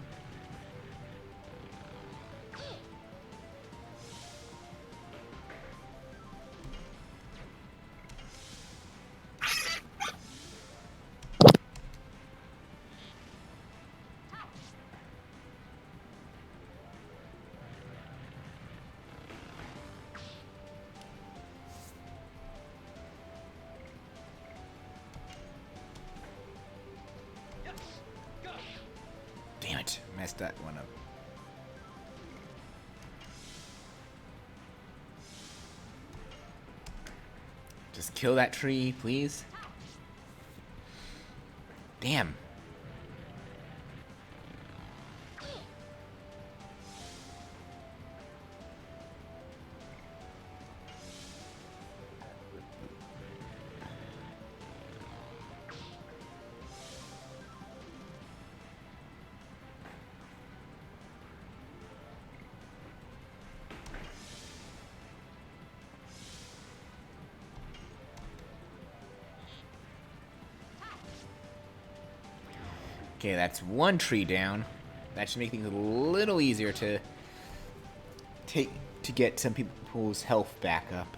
Damn it, messed that one up. Just kill that tree, please. Damn. Okay, that's one tree down. That should make things a little easier to get some people's health back up.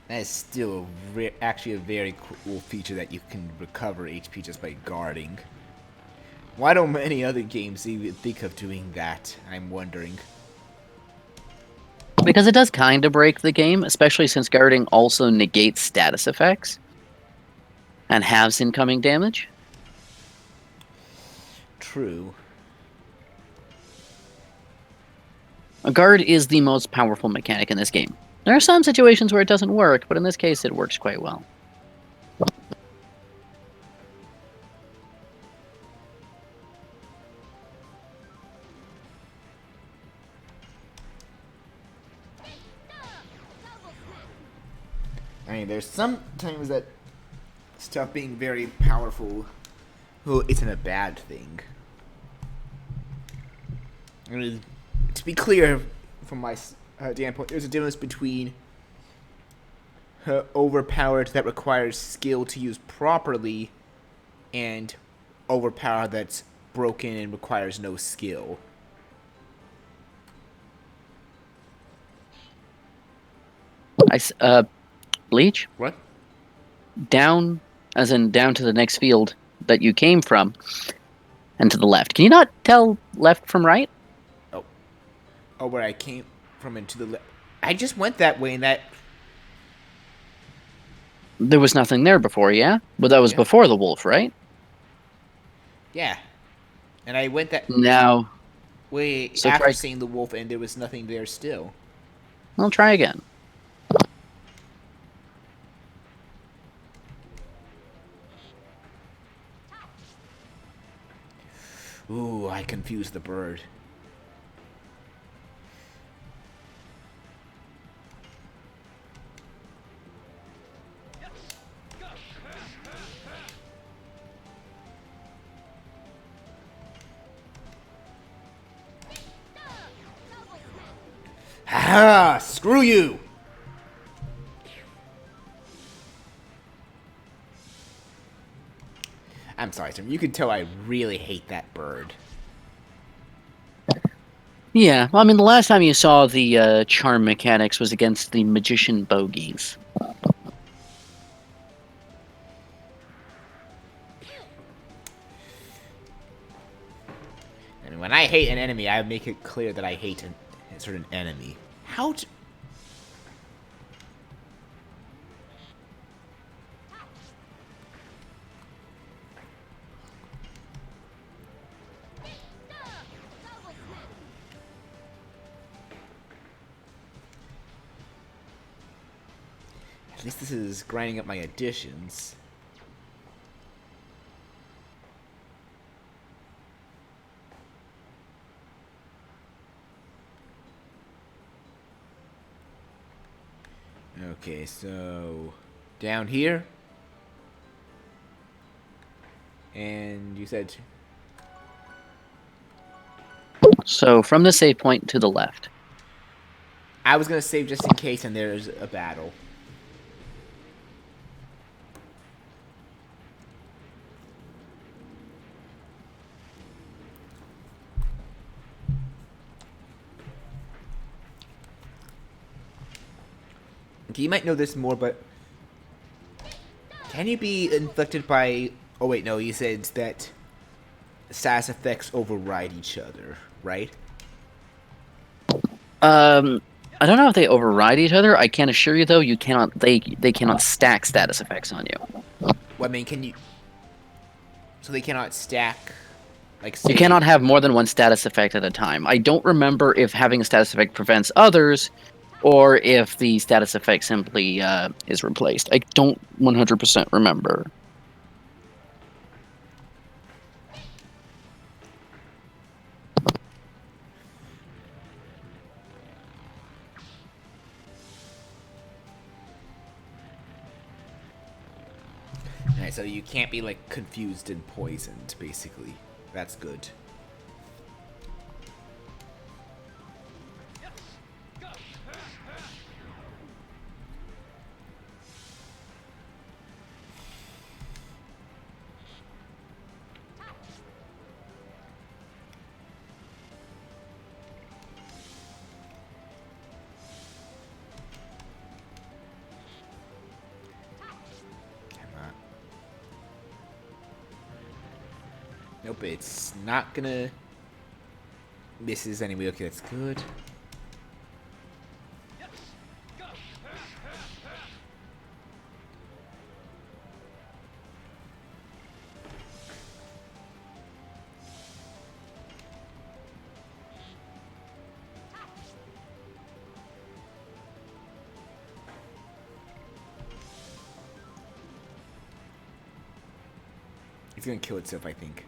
That is still actually a very cool feature that you can recover HP just by guarding. Why don't many other games even think of doing that? I'm wondering. Because it does kind of break the game, especially since guarding also negates status effects and halves incoming damage. True. A guard is the most powerful mechanic in this game. There are some situations where it doesn't work, but in this case it works quite well. I mean, there's some times that stuff being very powerful, well, isn't a bad thing. I mean, to be clear, from my standpoint, there's a difference between overpowered that requires skill to use properly, and overpowered that's broken and requires no skill. Bleach? What? Down, as in down to the next field that you came from, and to the left. Can you not tell left from right? Oh, where I came from and to the left. I just went that way, and that... There was nothing there before, yeah? But that was before the wolf, right? Yeah. And I went that Now, way so after seeing the wolf, and there was nothing there still. I'll try again. Ooh, I confused the bird. Ha! Screw you! I'm sorry, Tim. You can tell I really hate that bird. Yeah, well, I mean, the last time you saw the charm mechanics was against the magician bogies. And when I hate an enemy, I make it clear that I hate a certain enemy. How to... At least this is grinding up my additions. Okay, so down here. And you said... So, from the save point to the left. I was going to save just in case and there's a battle. Okay, you might know this more, but... Can you be inflicted by... Oh wait, no, you said that status effects override each other, right? I don't know if they override each other. I can assure you, though, you cannot. They cannot stack status effects on you. Well, I mean, can you... So they cannot stack... Like, you cannot have more than one status effect at a time. I don't remember if having a status effect prevents others, or if the status effect simply is replaced. I don't 100% remember. Alright, so you can't be, like, confused and poisoned, basically. That's good. Nope, it's not gonna... Misses anyway. Okay, that's good. It's gonna kill itself, I think.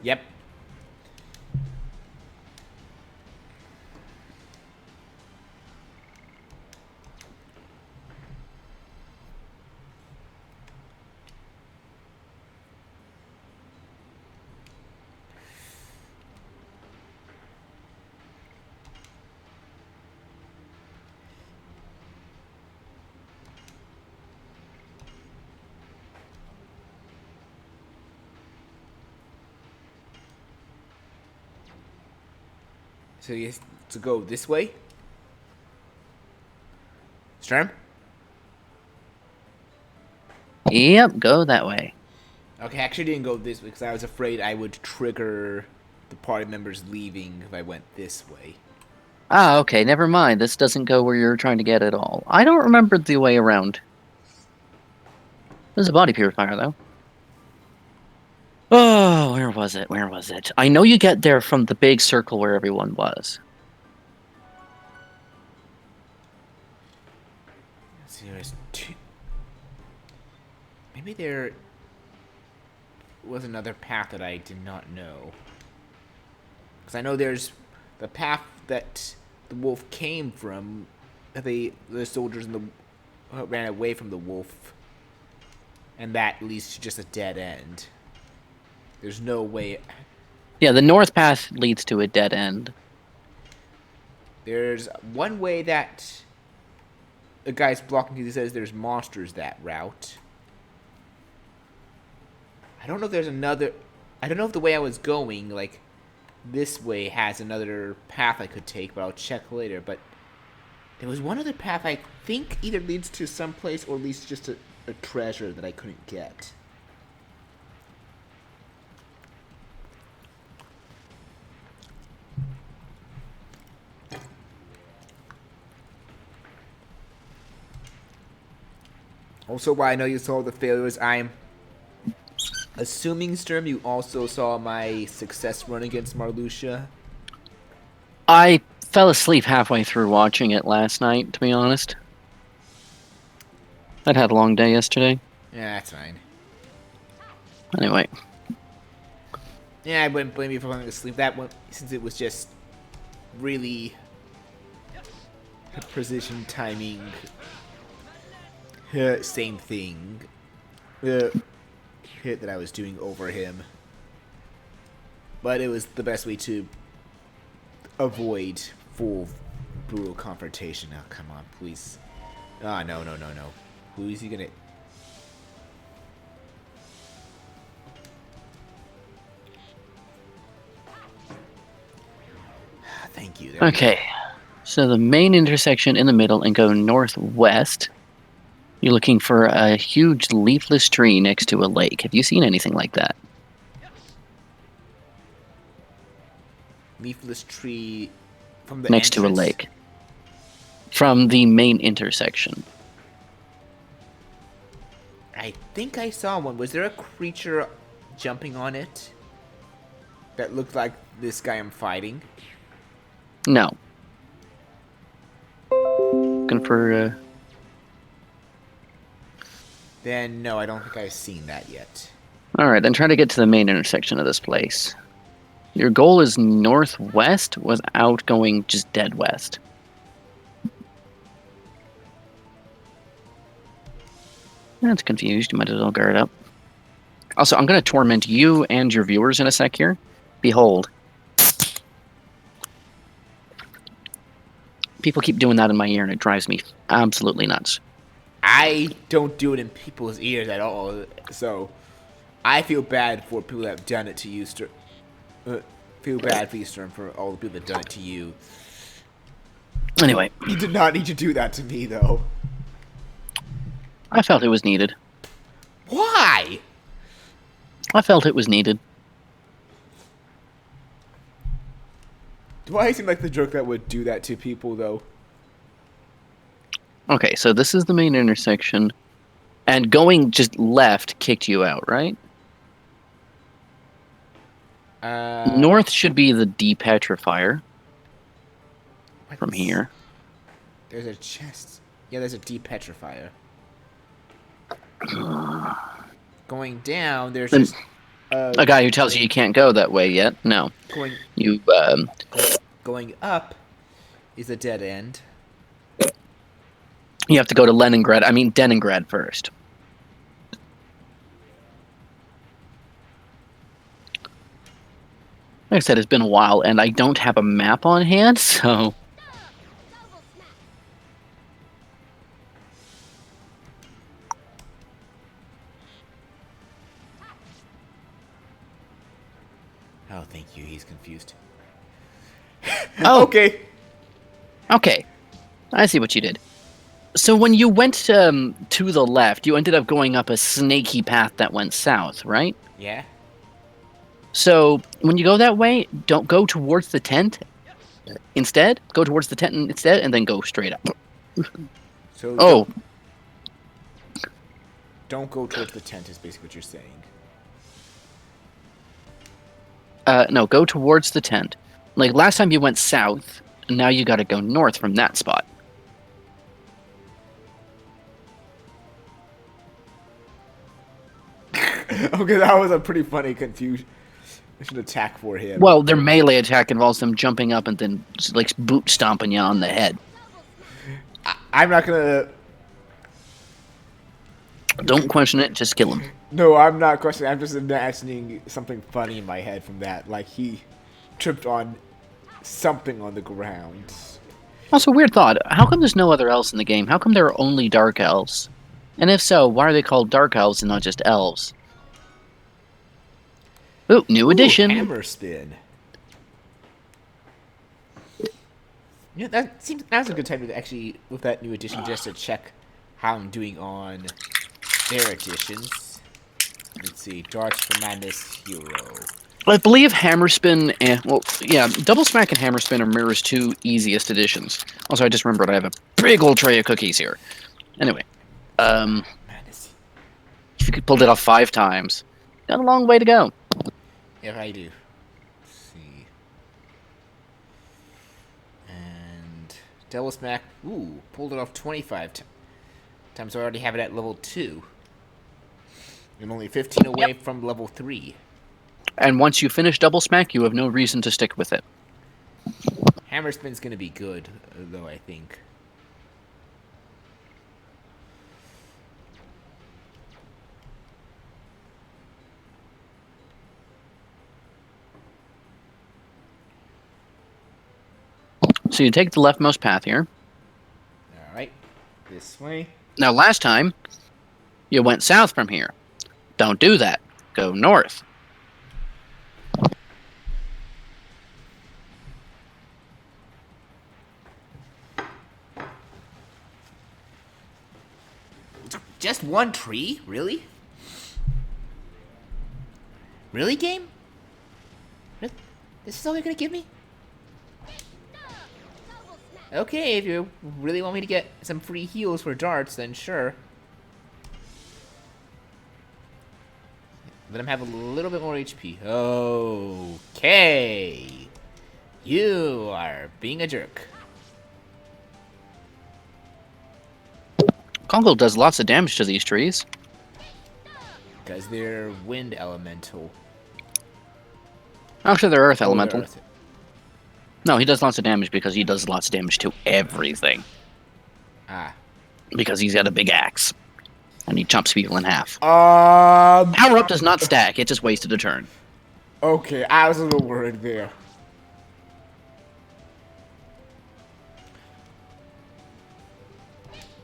Yep. So he has to go this way? Strum? Yep, go that way. Okay, I actually didn't go this way because I was afraid I would trigger the party members leaving if I went this way. Ah, okay, never mind. This doesn't go where you're trying to get at all. I don't remember the way around. There's a body purifier, though. Oh, where was it? Where was it? I know you get there from the big circle where everyone was. So there's two... Maybe there was another path that I did not know. Because I know there's the path that the wolf came from. The soldiers in the ran away from the wolf, and that leads to just a dead end. There's no way. Yeah, the north path leads to a dead end. There's one way that a guy's blocking because he says there's monsters that route. I don't know if there's another... I don't know if the way I was going, like, this way has another path I could take, but I'll check later. But there was one other path I think either leads to someplace or leads to just a treasure that I couldn't get. Also, while I know you saw the failures, I'm assuming, Sturm, you also saw my success run against Marluxia. I fell asleep halfway through watching it last night, to be honest. I'd had a long day yesterday. Yeah, that's fine. Anyway. Yeah, I wouldn't blame you for falling asleep. That one, since it was just really precision timing. Same thing. Hit that I was doing over him. But it was the best way to avoid full brutal confrontation. Oh, come on, please. Ah, no. Who is he gonna... Thank you. Okay. So the main intersection in the middle and go northwest. You're looking for a huge leafless tree next to a lake. Have you seen anything like that? Leafless tree from the next entrance? to a lake. From the main intersection. I think I saw one. Was there a creature jumping on it that looked like this guy I'm fighting? No. Looking for Then no, I don't think I've seen that yet. Alright, then try to get to the main intersection of this place. Your goal is northwest without going just dead west. That's confused. You might as well guard up. Also, I'm going to torment you and your viewers in a sec here. Behold. People keep doing that in my ear, and it drives me absolutely nuts. I don't do it in people's ears at all, so I feel bad for people that have done it to you, feel bad for you, Sturm, for all the people that have done it to you. Anyway. You did not need to do that to me, though. I felt it was needed. Why? I felt it was needed. Do I seem like the jerk that would do that to people, though? Okay, so this is the main intersection. And going just left kicked you out, right? North should be the depetrifier. From here. There's a chest. Yeah, there's a depetrifier. Going down, there's just... a guy who tells you you can't go that way yet? No. Going up is a dead end. You have to go to Leningrad first. Like I said, it's been a while, and I don't have a map on hand, so... Oh, thank you. He's confused. Oh. Okay. Okay. I see what you did. So when you went to the left, you ended up going up a snaky path that went south, right? Yeah. So when you go that way, don't go towards the tent. Instead, go towards the tent instead, and then go straight up. So don't go towards the tent is basically what you're saying. No, go towards the tent. Like, last time you went south, and now you gotta go north from that spot. Okay, that was a pretty funny confusion. Attack for him. Well, their melee attack involves them jumping up and then, like, boot stomping you on the head. I'm not gonna... Don't question it, just kill him. No, I'm not questioning. I'm just imagining something funny in my head from that. Like, he tripped on something on the ground. Also, weird thought. How come there's no other elves in the game? How come there are only dark elves? And if so, why are they called dark elves and not just elves? Ooh, new edition. Hammer spin. Yeah, now's a good time to actually, with that new edition, just to check how I'm doing on their editions. Let's see, Darts for Madness Hero. I believe Hammerspin and, well, yeah, Double Smack and Hammerspin are Mirror's two easiest editions. Also, I just remembered I have a big old tray of cookies here. Anyway, Madness. if you could pull it off 5 times, got a long way to go. Yeah, I do. Let's see. And Double Smack, ooh, pulled it off 25 times. I already have it at level 2. I'm only 15 away from level 3. And once you finish Double Smack, you have no reason to stick with it. Hammer Spin's gonna be good, though, I think. So you take the leftmost path here. Alright. This way. Now, last time, you went south from here. Don't do that. Go north. Just one tree? Really? Really, game? This is all you're gonna give me? Okay, if you really want me to get some free heals for darts, then sure. Let him have a little bit more HP. Okay. You are being a jerk. Congo does lots of damage to these trees. Because they're wind elemental. Actually, they're earth elemental. Earth. No, he does lots of damage because he does lots of damage to everything. Ah. Because he's got a big axe. and he chops people in half. Um. Power up does not stack; it just wasted a turn. Okay, I was a little worried there.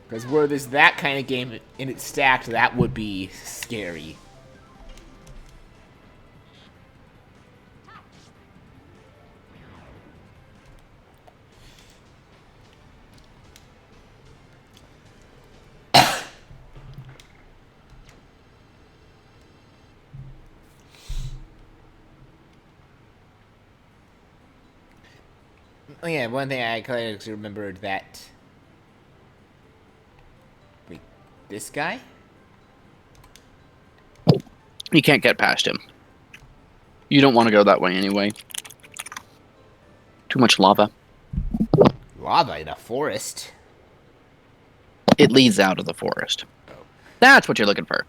Because were this that kind of game and it's stacked, that would be scary. Oh yeah, one thing I kind of remembered that. Wait, this guy? You can't get past him. You don't want to go that way anyway. Too much lava. Lava in a forest? It leads out of the forest. That's what you're looking for.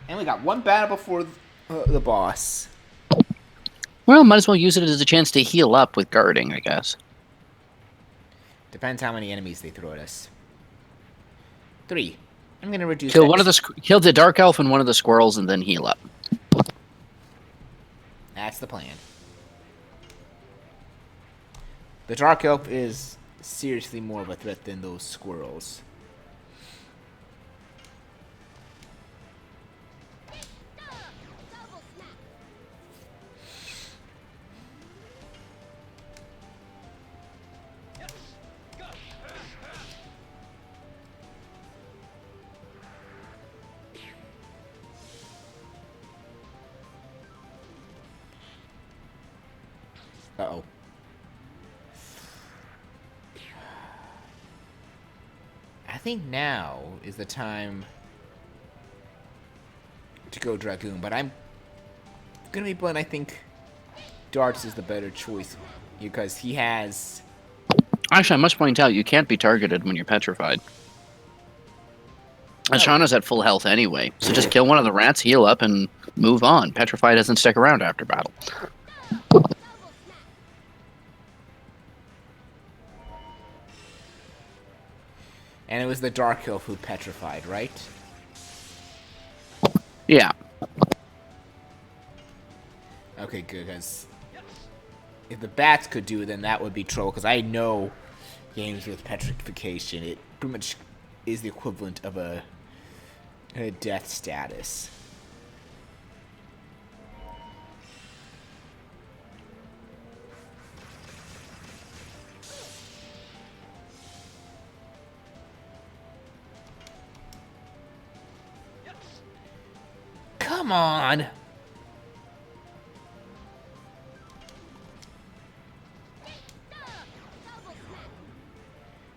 And we got one battle before the boss. Well, might as well use it as a chance to heal up with guarding, I guess. Depends how many enemies they throw at us. 3. I'm gonna reduce. Kill one of the kill the dark elf and one of the squirrels, and then heal up. That's the plan. The dark elf is seriously more of a threat than those squirrels. Uh-oh. I think now is the time to go Dragoon, but I'm gonna be blunt. I think Darts is the better choice because he has. Actually, I must point out, you can't be targeted when you're petrified. Ashana's at full health anyway, so just kill one of the rats, heal up, and move on. Petrified doesn't stick around after battle. And it was the Dark Elf who petrified, right? Yeah. Okay, good, because if the bats could do it, then that would be trouble, because I know games with petrification, it pretty much is the equivalent of a death status. Come on!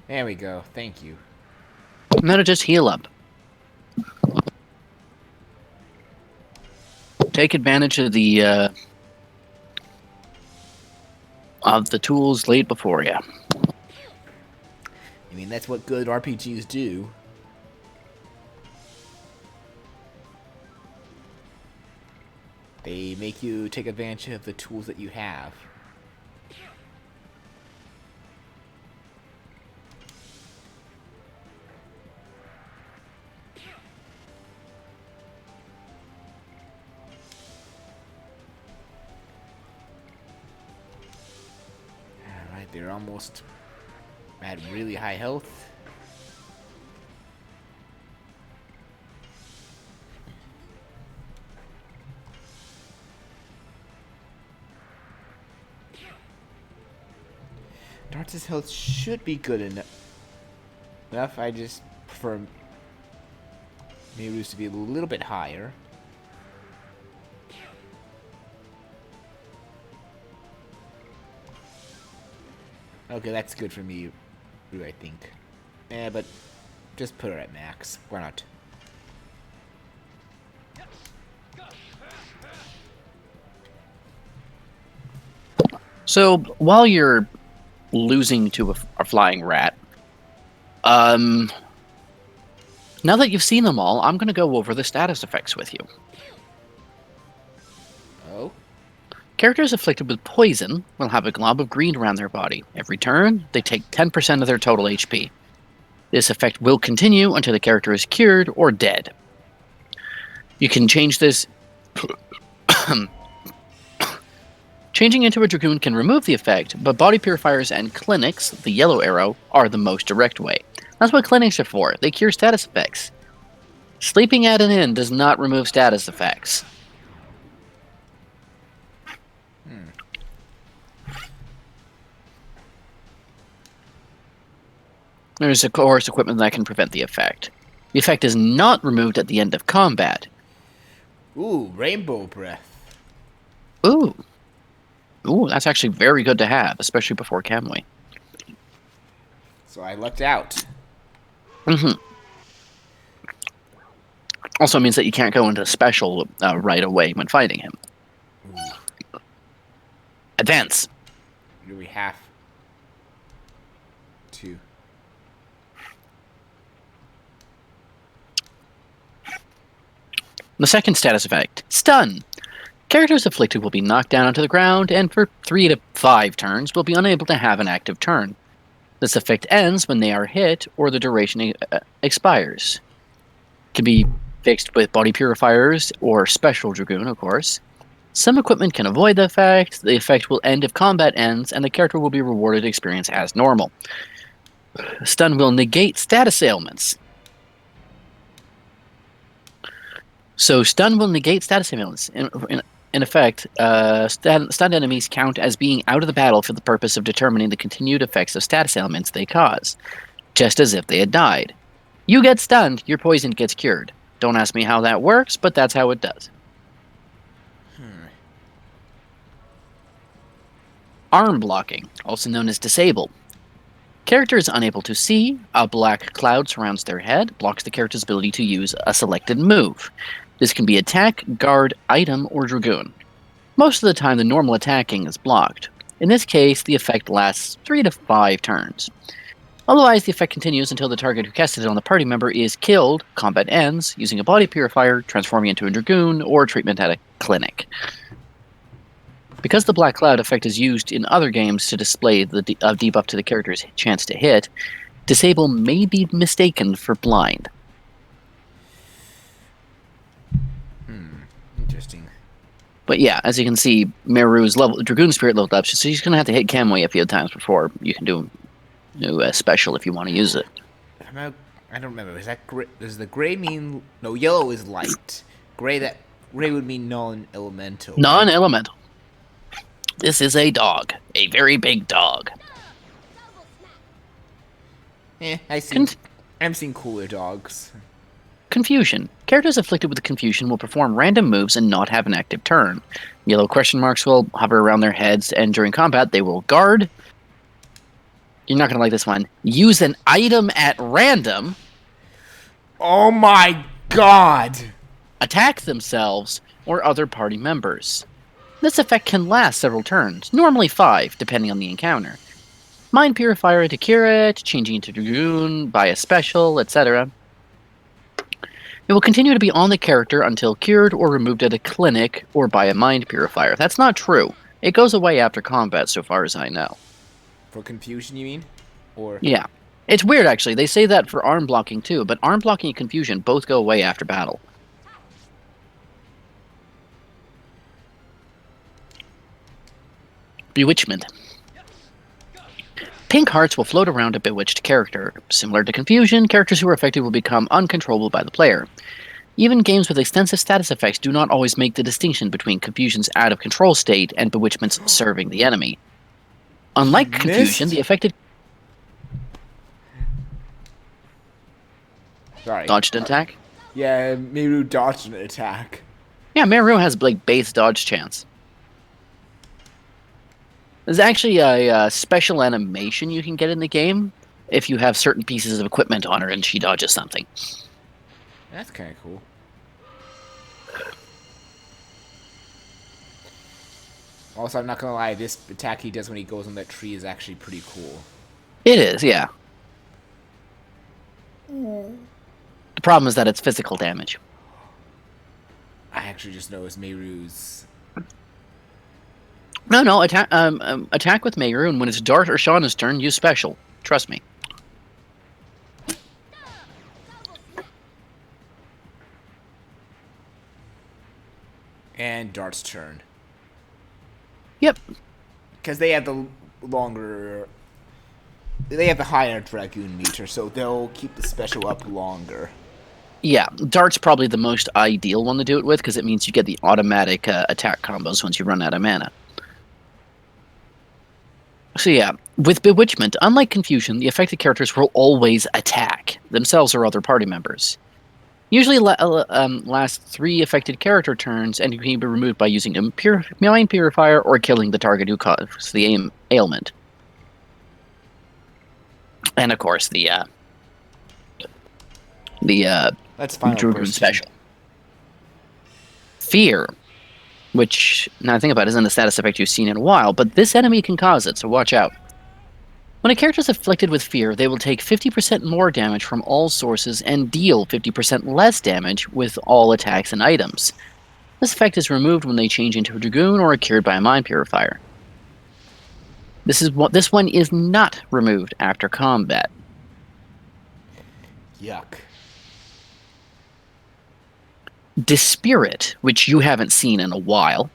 There we go. Thank you. And then it just heal up. Take advantage of the tools laid before you. I mean, that's what good RPGs do. They make you take advantage of the tools that you have. Alright, they're almost at really high health. Darts' health should be good enough. I just prefer Miru's to be a little bit higher. Okay, that's good for me, I think. But just put her at max. Why not? So, while you're losing to a flying rat, now that you've seen them all, I'm going to go over the status effects with you. Oh? Characters afflicted with poison will have a glob of green around their body. Every turn, they take 10% of their total HP. This effect will continue until the character is cured or dead. You can change this. Changing into a Dragoon can remove the effect, but body purifiers and clinics, the yellow arrow, are the most direct way. That's what clinics are for. They cure status effects. Sleeping at an inn does not remove status effects. There's, of course, equipment that can prevent the effect. The effect is not removed at the end of combat. Ooh, rainbow breath. Ooh. Ooh, that's actually very good to have, especially before Camway. So I lucked out. Mm-hmm. Also means that you can't go into special right away when fighting him. Ooh. Advance. Do we have to? The second status effect, Stun. Characters afflicted will be knocked down onto the ground, and for 3 to 5 turns will be unable to have an active turn. This effect ends when they are hit or the duration expires. Can be fixed with body purifiers or special Dragoon, of course. Some equipment can avoid the effect. The effect will end if combat ends, and the character will be rewarded experience as normal. Stun will negate status ailments. So stun will negate status ailments. In effect, stunned enemies count as being out of the battle for the purpose of determining the continued effects of status ailments they cause, just as if they had died. You get stunned, your poison gets cured. Don't ask me how that works, but that's how it does. Arm blocking, also known as disable. Character is unable to see. A black cloud surrounds their head, blocks the character's ability to use a selected move. This can be attack, guard, item, or Dragoon. Most of the time, the normal attacking is blocked. In this case, the effect lasts 3 to 5 turns. Otherwise, the effect continues until the target who casted it on the party member is killed, combat ends, using a body purifier, transforming into a Dragoon, or treatment at a clinic. Because the Black Cloud effect is used in other games to display the debuff to the character's chance to hit, disable may be mistaken for blind. Interesting. But yeah, as you can see, Meru's Dragoon Spirit leveled up, so he's going to have to hit Camway a few times before you can do a special if you want to use it. I don't remember. Is that gray? Does the gray mean no? Yellow is light. Gray would mean non-elemental. Non-elemental. This is a dog, a very big dog. I've seen cooler dogs. Confusion. Characters afflicted with confusion will perform random moves and not have an active turn. Yellow question marks will hover around their heads, and during combat they will guard. You're not going to like this one. Use an item at random. Oh my god! Attack themselves or other party members. This effect can last several turns, normally 5, depending on the encounter. Mind Purifier to cure it, changing into Dragoon, buy a special, etc. It will continue to be on the character until cured or removed at a clinic or by a Mind Purifier. That's not true. It goes away after combat, so far as I know. For confusion, you mean? Or yeah. It's weird, actually. They say that for arm blocking, too, but arm blocking and confusion both go away after battle. Bewitchment. Pink hearts will float around a bewitched character. Similar to confusion, characters who are affected will become uncontrollable by the player. Even games with extensive status effects do not always make the distinction between confusion's out-of-control state and bewitchment's serving the enemy. Unlike confusion, the affected... Sorry. Dodged an attack? Yeah, Meru dodged an attack. Yeah, Meru has, like, base dodge chance. There's actually a special animation you can get in the game if you have certain pieces of equipment on her and she dodges something. That's kind of cool. Also, I'm not gonna lie, this attack he does when he goes on that tree is actually pretty cool. It is, yeah. The problem is that it's physical damage. I actually just know it's Meru's. No, attack with Meru, and when it's Dart or Shauna's turn, use special. Trust me. and Dart's turn. Yep. Because they have the longer... They have the higher Dragoon meter, so they'll keep the special up longer. Yeah, Dart's probably the most ideal one to do it with, because it means you get the automatic attack combos once you run out of mana. So yeah, with Bewitchment, unlike Confusion, the affected characters will always attack, themselves or other party members. Usually last 3 affected character turns, and can be removed by using a Mind Purifier or killing the target who caused the ailment. And of course, the Dragoon special. Fear, which, now I think about it, isn't a status effect you've seen in a while, but this enemy can cause it, so watch out. When a character is afflicted with fear, they will take 50% more damage from all sources and deal 50% less damage with all attacks and items. This effect is removed when they change into a Dragoon or are cured by a Mind Purifier. This one is not removed after combat. Yuck. Dispirit, which you haven't seen in a while.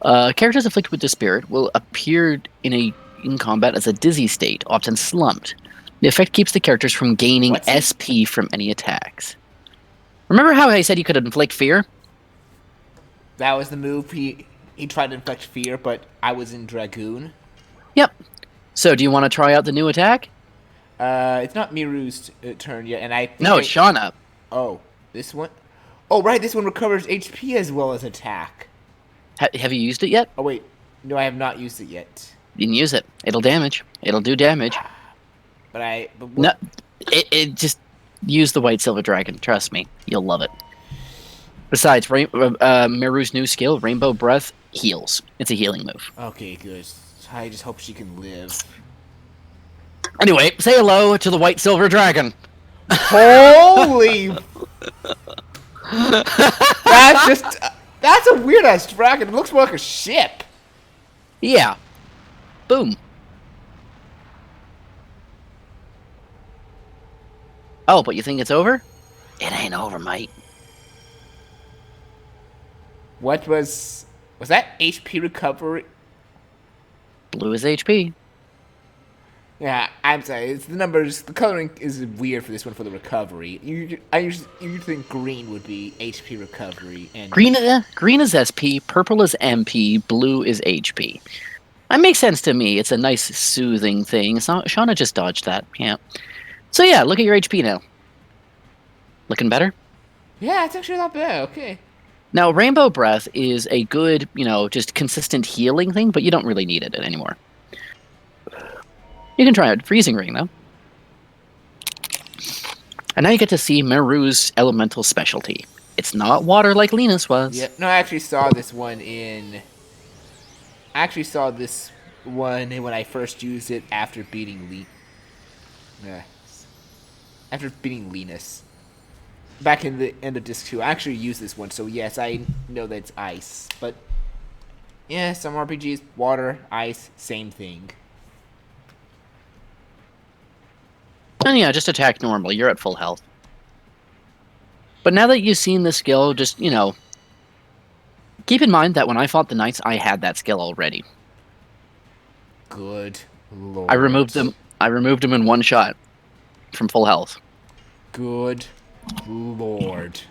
Characters afflicted with Dispirit will appear in combat as a dizzy state, often slumped. The effect keeps the characters from gaining SP from any attacks. Remember how I said you could inflict fear? That was the move. He tried to inflict fear, but I was in Dragoon. Yep. So, do you want to try out the new attack? It's not Miru's turn yet, and I think No, it's Shauna. Oh, this one? Oh, right, this one recovers HP as well as attack. Have you used it yet? Oh, wait. No, I have not used it yet. You can use it. It'll damage. It'll do damage. But no, it just use the White Silver Dragon. Trust me, you'll love it. Besides, Miru's new skill, Rainbow Breath, heals. It's a healing move. Okay, good. I just hope she can live. Anyway, say hello to the White Silver Dragon. Holy! That's a weird ass dragon. It looks more like a ship. Yeah. Boom. Oh, but you think it's over? It ain't over, mate. What was that HP recovery? Blue is HP. Yeah, I'm sorry. It's the numbers. The coloring is weird for this one for the recovery. I usually think green would be HP recovery and green is SP, purple is MP, blue is HP. That makes sense to me. It's a nice soothing thing. Shauna just dodged that. Yeah. So yeah, look at your HP now. Looking better? Yeah, it's actually not bad. Okay. Now, Rainbow Breath is a good, just consistent healing thing, but you don't really need it anymore. You can try it. Freezing Ring, though. And now you get to see Miru's elemental specialty. It's not water like Linus was. Yeah, no, I actually saw this one when I first used it after beating Linus. Back in the end of Disc 2, I actually used this one, so yes, I know that it's ice. But, yeah, some RPGs, water, ice, same thing. And yeah, just attack normally. You're at full health. But now that you've seen the skill, just, keep in mind that when I fought the Knights, I had that skill already. Good lord. I removed them in one shot from full health. Good lord.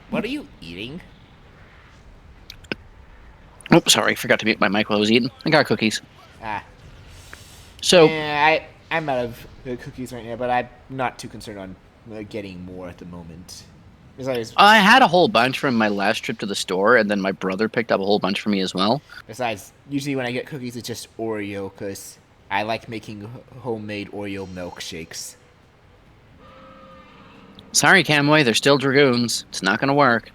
What are you eating? Oh, sorry, forgot to mute my mic while I was eating. I got cookies. Ah. So yeah, I'm out of cookies right now, but I'm not too concerned on getting more at the moment. I had a whole bunch from my last trip to the store, and then my brother picked up a whole bunch for me as well. Besides, usually when I get cookies, it's just Oreo, because I like making homemade Oreo milkshakes. Sorry, Camway, they're still Dragoons. It's not going to work.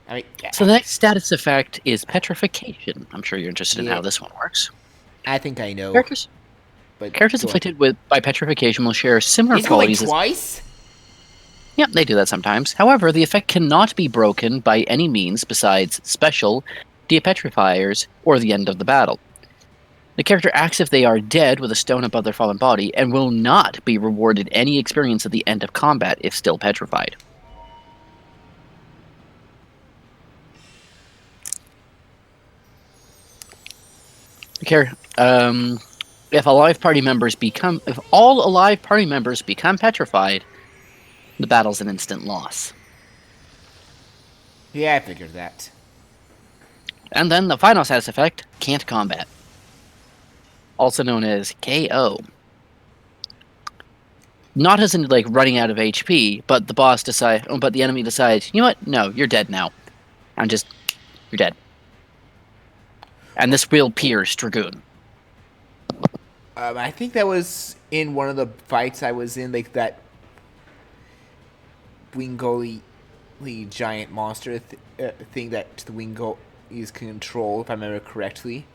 I mean, so the next status effect is Petrification. I'm sure you're interested in how this one works. I think I know. Characters afflicted by Petrification will share similar qualities. Twice? Yep, they do that sometimes. However, the effect cannot be broken by any means besides special depetrifiers or the end of the battle. The character acts if they are dead with a stone above their fallen body and will not be rewarded any experience at the end of combat if still petrified. If all alive party members become petrified, the battle's an instant loss. Yeah, I figured that. And then the final status effect, can't combat, also known as KO. Not as in like running out of HP, but the enemy decides, you know what? No, you're dead now. You're dead. And this will pierce Dragoon. I think that was in one of the fights I was in, like that Wingoli giant monster thing that the Wingo is control, if I remember correctly.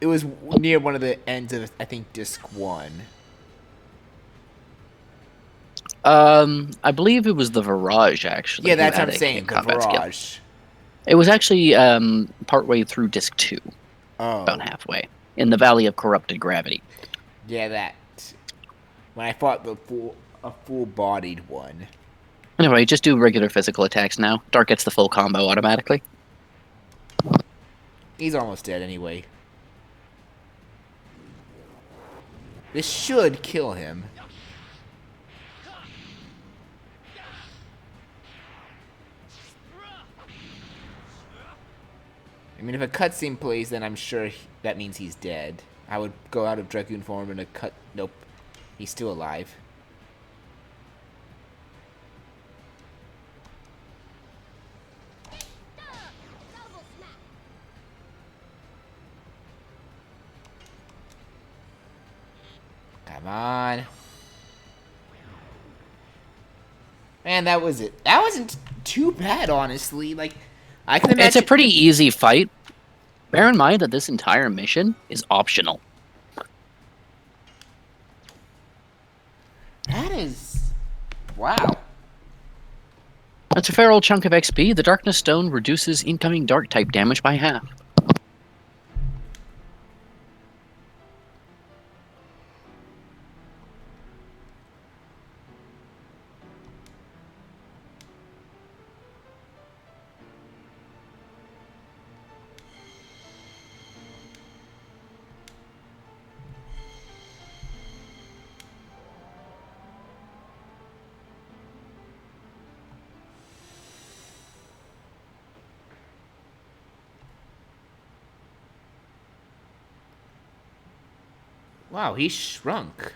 It was near one of the ends of, I think, disc 1. I believe it was the Virage, actually. Yeah, that's what I'm saying, the Virage. Skill. It was actually partway through disc 2. Oh. About halfway. In the Valley of Corrupted Gravity. Yeah, that. When I fought a full-bodied one. Anyway, just do regular physical attacks now. Dark gets the full combo automatically. He's almost dead anyway. This should kill him. I mean, if a cutscene plays, then I'm sure that means he's dead. I would go out of Dragoon form and a cut. Nope. He's still alive. Come on. Man, that was it. That wasn't too bad, honestly. Like, I can imagine. It's a pretty easy fight. Bear in mind that this entire mission is optional. That is... Wow. That's a fair old chunk of XP. The Darkness Stone reduces incoming Dark type damage by half. Wow, he shrunk.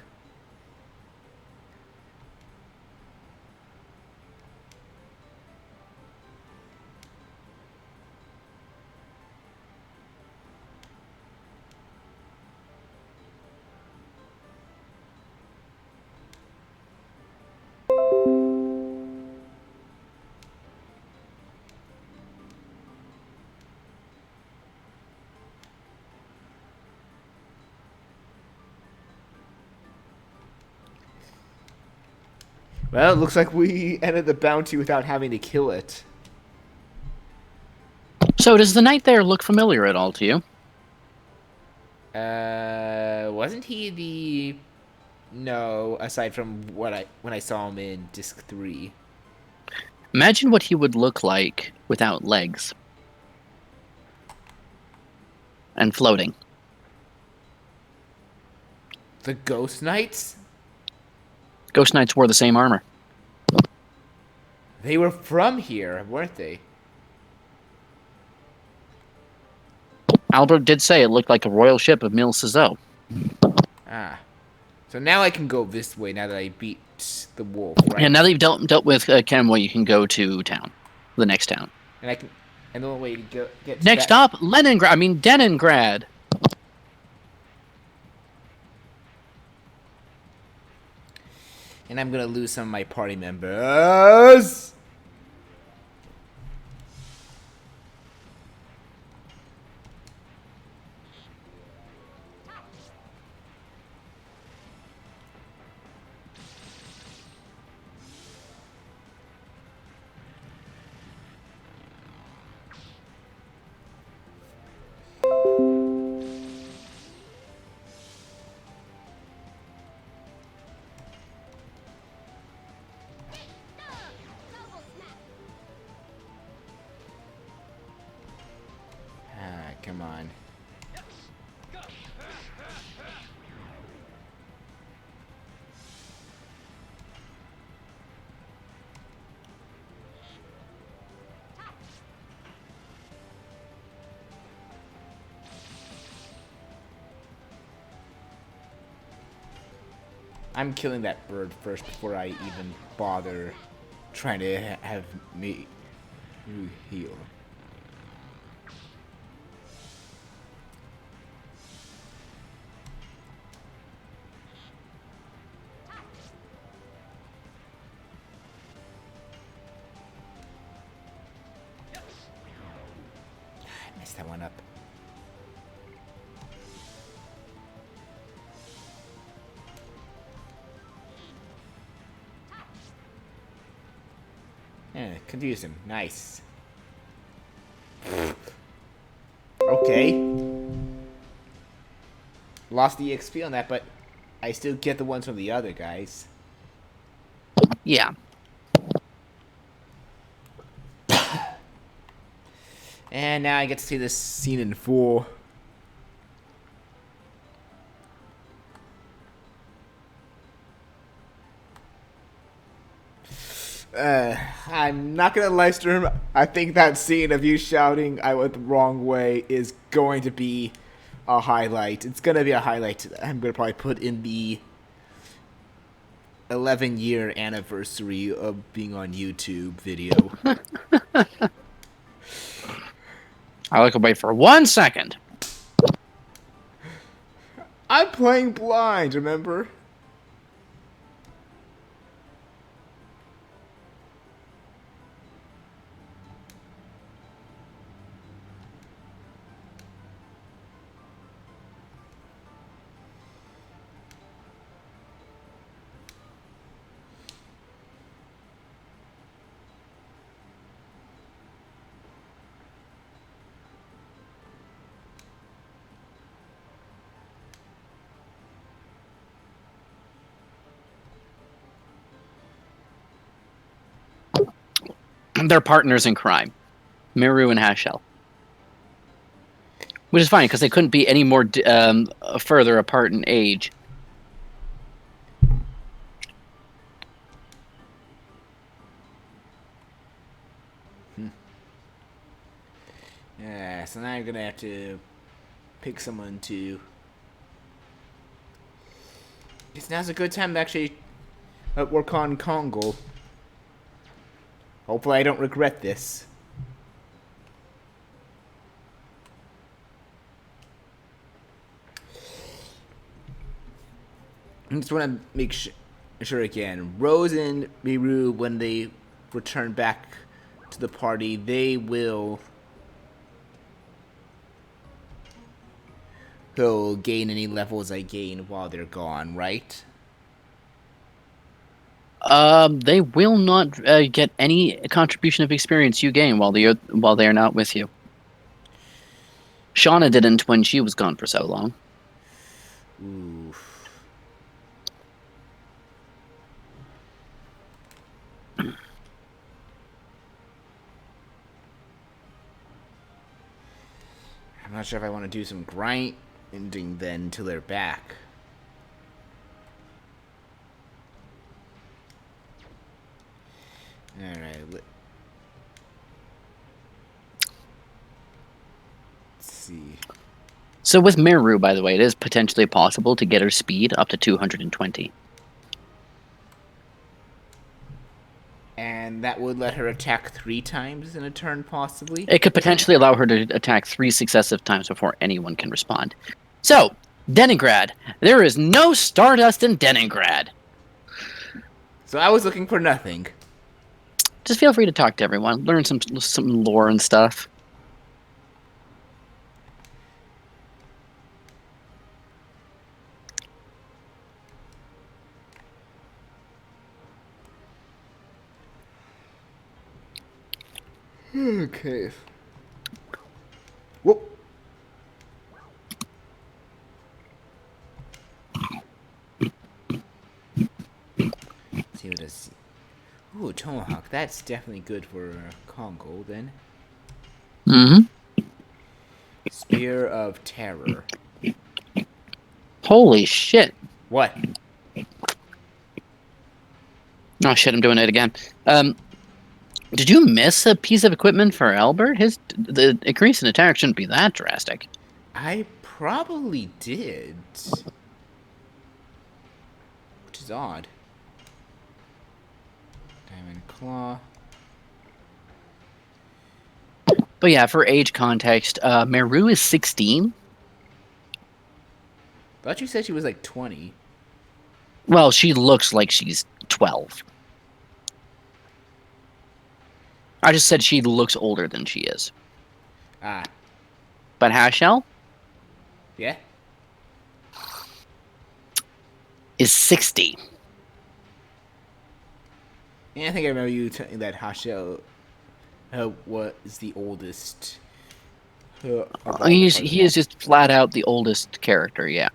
Well, it looks like we ended the bounty without having to kill it. So, does the knight there look familiar at all to you? Wasn't he the... No, aside from when I saw him in disc 3. Imagine what he would look like without legs. And floating. The Ghost Knights? Ghost Knights wore the same armor. They were from here, weren't they? Albert did say it looked like a royal ship of Mille Ciseaux. Ah. So now I can go this way now that I beat the wolf, right? Yeah, now that you've dealt with Kenway, you can go to town. The next town. And I can... And the only way to get... Next stop, Leningrad. And I'm gonna lose some of my party members. I'm killing that bird first before I even bother trying to have me heal. I messed that one up. Yeah, confuse him. Nice. Okay. Lost the XP on that, but I still get the ones from the other guys. Yeah. And now I get to see this scene in full. I'm not gonna live stream. I think that scene of you shouting "I went the wrong way" is going to be a highlight. It's gonna be a highlight I'm gonna probably put in the 11-year anniversary of being on YouTube video. I look away for 1 second. I'm playing blind, remember? They're partners in crime, Miru and Hashel. Which is fine, because they couldn't be any more further apart in age. Yeah, so now I'm gonna have to pick someone to... Because now's a good time to actually work on Kongo. Hopefully I don't regret this. I just want to make sure again. Rose and Miru, when they return back to the party, they will gain any levels I gain while they're gone, right? They will not get any contribution of experience you gain while they are not with you. Shauna didn't when she was gone for so long. Oof. I'm not sure if I want to do some grinding then till they're back. Alright, let's see. So with Miru, by the way, it is potentially possible to get her speed up to 220. And that would let her attack 3 times in a turn, possibly? It could potentially allow her to attack 3 successive times before anyone can respond. So, Leningrad. There is no Stardust in Leningrad. So I was looking for nothing. Just feel free to talk to everyone. Learn some lore and stuff. Okay. Whoop. See what this. Ooh, Tomahawk. That's definitely good for Kongo then. Mm-hmm. Spear of Terror. Holy shit. What? Oh shit, I'm doing it again. Did you miss a piece of equipment for Albert? The increase in attack shouldn't be that drastic. I probably did. Which is is odd. Diamond Claw. But yeah, for age context, Meru is 16. Thought you said she was like 20. Well, she looks like she's 12. I just said she looks older than she is. Ah. But Hashel Yeah? is 60. Yeah, I think I remember you telling that Hashel was the oldest. He is just flat out the oldest character, yeah.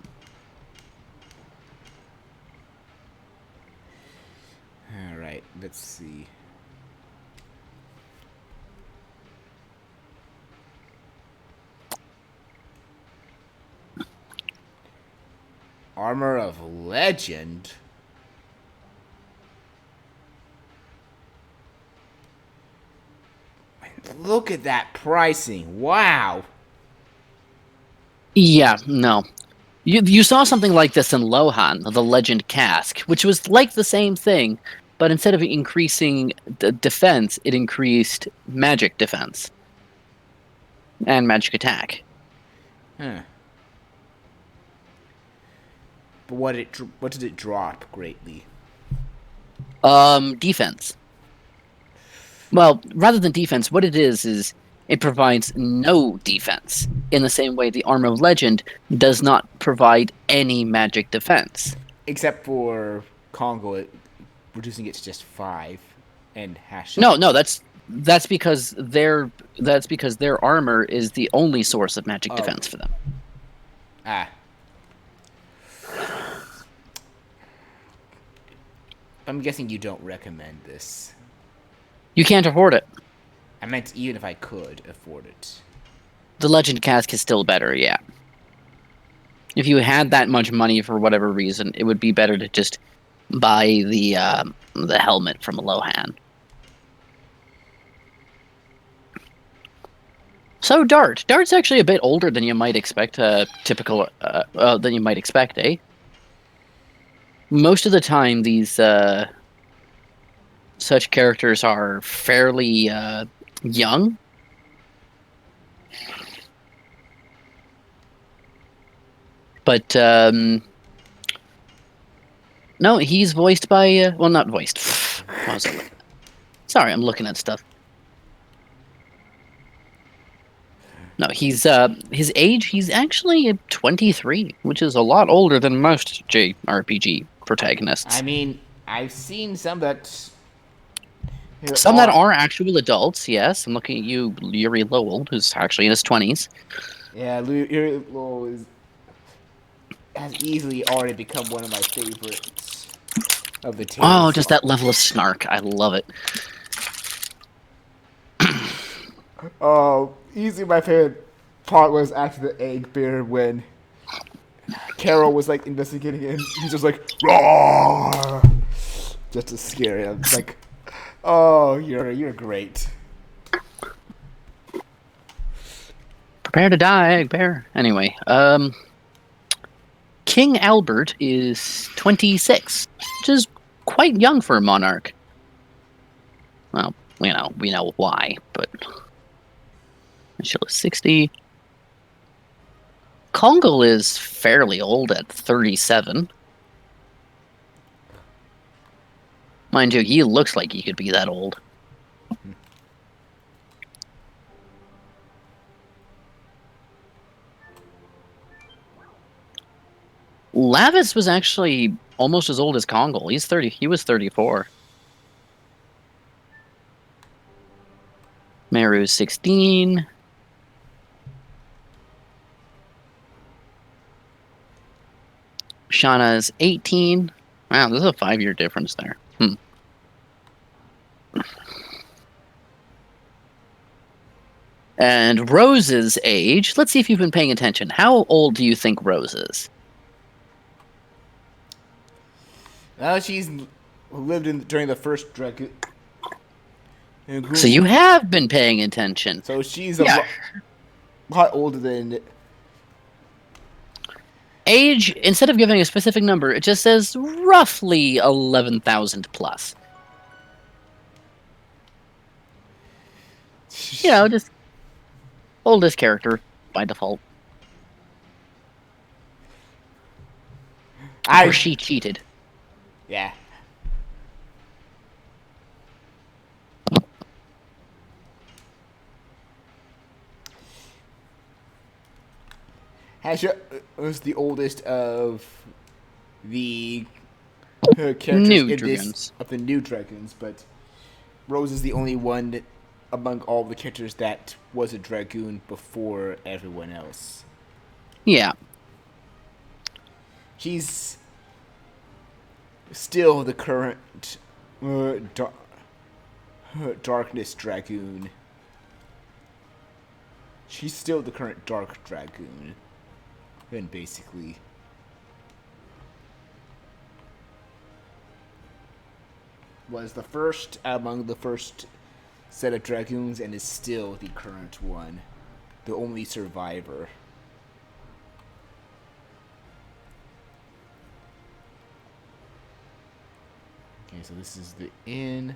Alright, let's see. Armor of Legend? Look at that pricing. Wow. Yeah, no. You saw something like this in Lohan, the Legend Cask, which was like the same thing, but instead of increasing defense, it increased magic defense and magic attack. Huh. But what did it drop greatly? Defense. Well, rather than defense, what it is it provides no defense. In the same way the Armor of Legend does not provide any magic defense. Except for Congo, reducing it to just 5, and Hash. No, that's because their armor is the only source of magic defense for them. Ah. I'm guessing you don't recommend this. You can't afford it. I meant even if I could afford it. The Legend Cask is still better, yeah. If you had that much money for whatever reason, it would be better to just buy the helmet from Lohan. So Dart's actually a bit older than you might expect. Than you might expect, eh? Most of the time, these such characters are fairly young. But no, he's voiced by well, not voiced. What was it? Sorry, I'm looking at stuff. No, he's his age. He's actually 23, which is a lot older than most JRPG protagonists. I mean, I've seen some that. Some that are actual adults. Yes, I'm looking at you, Yuri Lowell, who's actually in his 20s. Yeah, Yuri Lowell has easily already become one of my favorites of the tales. Oh, just that level of snark. I love it. Oh, easily my favorite part was after the egg bear when Carol was like investigating it and he's just like, roar! Just to scare him. It's like, oh, you're great. Prepare to die, egg bear. Anyway, King Albert is 26, which is quite young for a monarch. Well, we know why, but Michelle is 60. Kongal is fairly old at 37. Mind you, he looks like he could be that old. Lavis was actually almost as old as Kongal. He's 30. He was 34. Meru's 16. Shauna's 18. Wow, there's a 5-year difference there. And Rose's age. Let's see if you've been paying attention. How old do you think Rose is? She's lived during the first Dragoon. So you have been paying attention. So she's a lot older than Age, instead of giving a specific number, it just says roughly 11,000 plus. You know, just oldest character by default. Or she cheated. Yeah. Hasha was the oldest of the characters New in Dragoons. this of the new Dragoons, but Rose is the only one among all the characters that was a Dragoon before everyone else. Yeah. She's still the current Darkness Dragoon. She's still the current Dark Dragoon. And basically. Was the first among the first set of Dragoons and is still the current one. The only survivor. Okay, so this is the inn.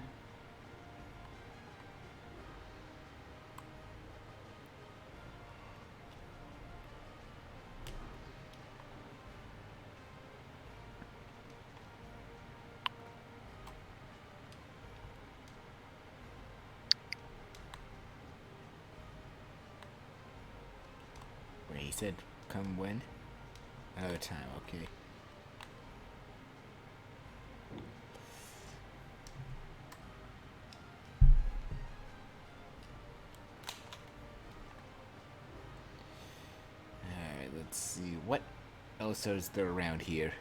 Wait, he said come when? Another time, okay. Alright, let's see. What else is there around here?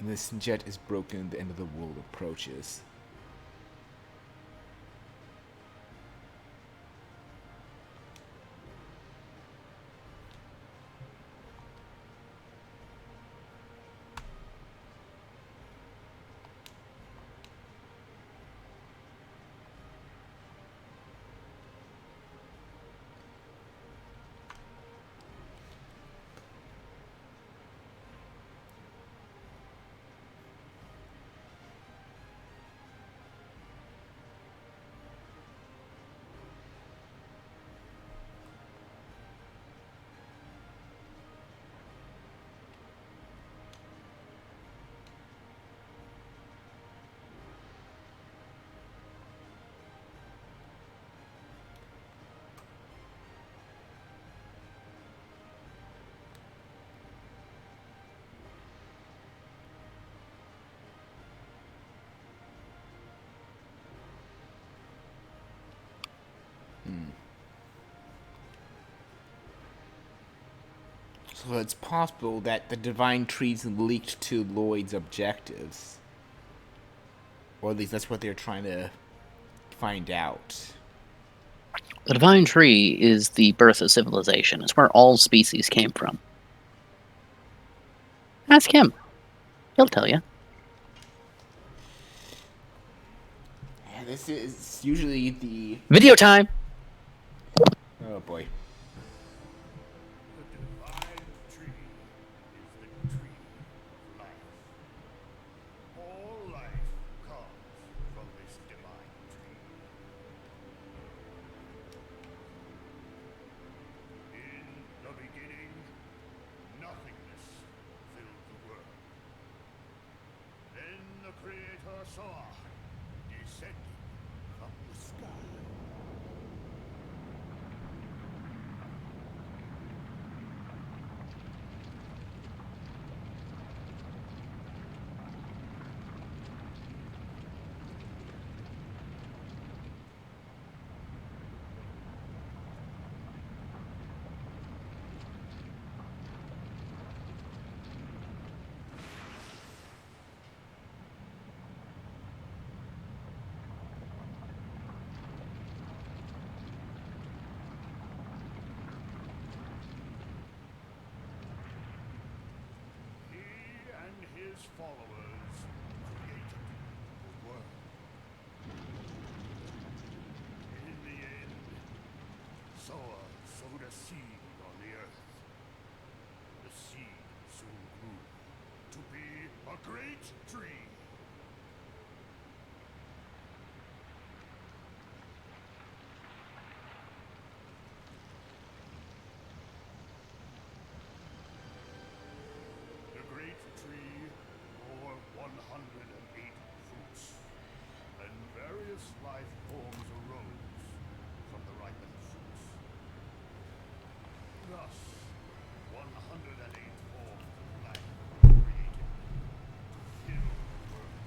This jet is broken, the end of the world approaches. So it's possible that the divine trees leaked to Lloyd's objectives. Or at least that's what they're trying to find out. The Divine Tree is the birth of civilization. It's where all species came from. Ask him. He'll tell you. Yeah, this is usually the... Video time! Oh boy. his followers created the world. In the end, Soa sowed a seed on the earth. The seed soon grew to be a great tree. The great tree bore 108 fruits, and various life forms arose from the ripened fruits. Thus, 108 forms of life were created to fill the world.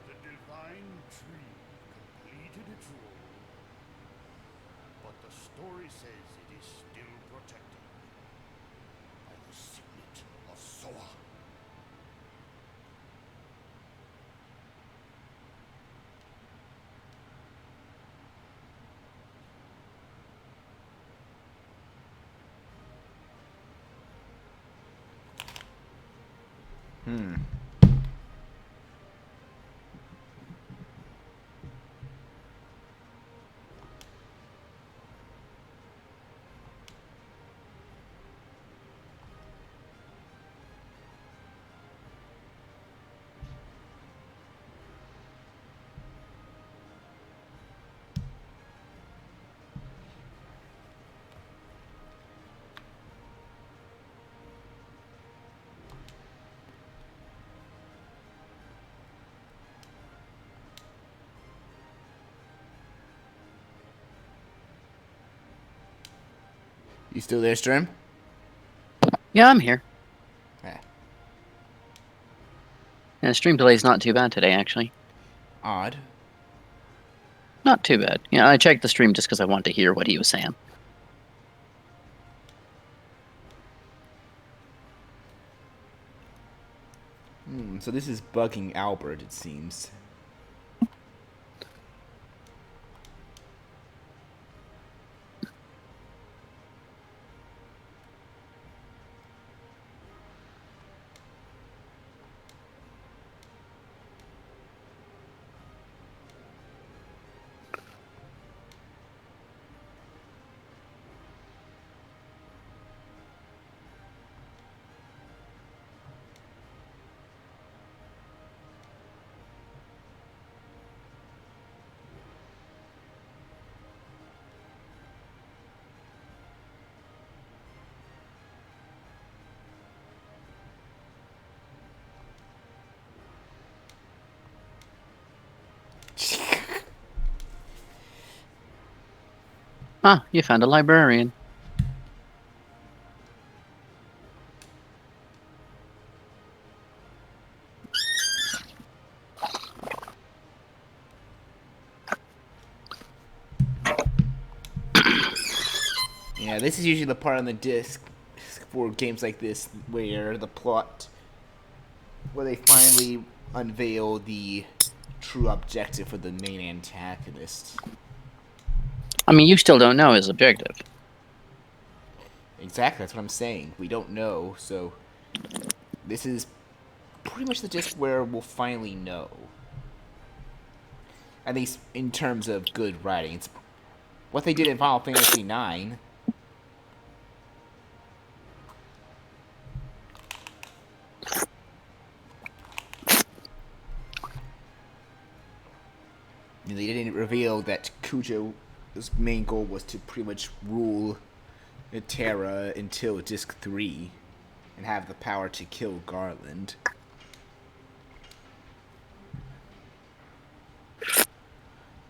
The divine tree completed its role, but the story says it is still protected by the signet of Soa. You still there, Sturm? Yeah, I'm here. Yeah. And the stream delay's not too bad today, actually. Odd. Not too bad. Yeah, I checked the stream just because I wanted to hear what he was saying. So this is bugging Albert, it seems. Ah, you found a librarian. Yeah, this is usually the part on the disc for games like this where the plot, where they finally unveil the true objective for the main antagonist. I mean, you still don't know his objective. Exactly, that's what I'm saying. We don't know, so this is pretty much the disc where we'll finally know. At least in terms of good writing. It's what they did in Final Fantasy IX. They didn't reveal that Kujo's main goal was to pretty much rule Terra until Disc 3 and have the power to kill Garland.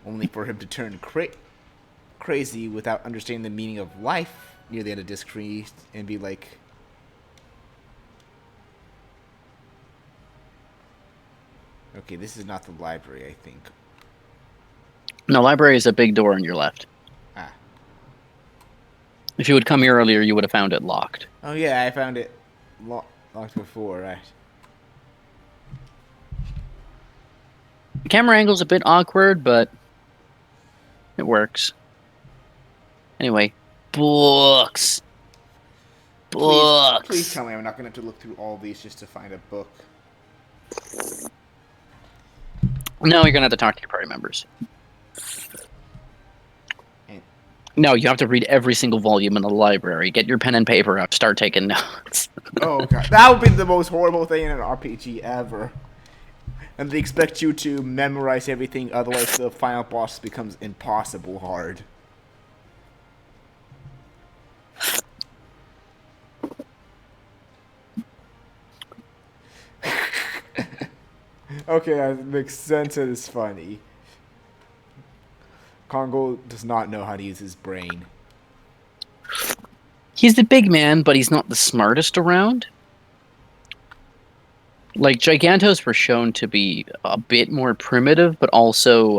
Only for him to turn crazy without understanding the meaning of life near the end of Disc 3 and be like... Okay, this is not the library, I think. No, library is a big door on your left. Ah. If you had come here earlier, you would have found it locked. Oh yeah, I found it locked before, right. The camera angle's a bit awkward, but it works. Anyway, books. Books. Please tell me I'm not going to have to look through all these just to find a book. No, you're gonna have to talk to your party members. And No, you have to read every single volume in the library. Get your pen and paper out. Start taking notes. oh god, that would be the most horrible thing in an RPG ever. And they expect you to memorize everything, otherwise the final boss becomes impossible hard. Okay, that makes sense and it's funny. Kongo does not know how to use his brain. He's the big man, but he's not the smartest around. Like, Gigantos were shown to be a bit more primitive, but also,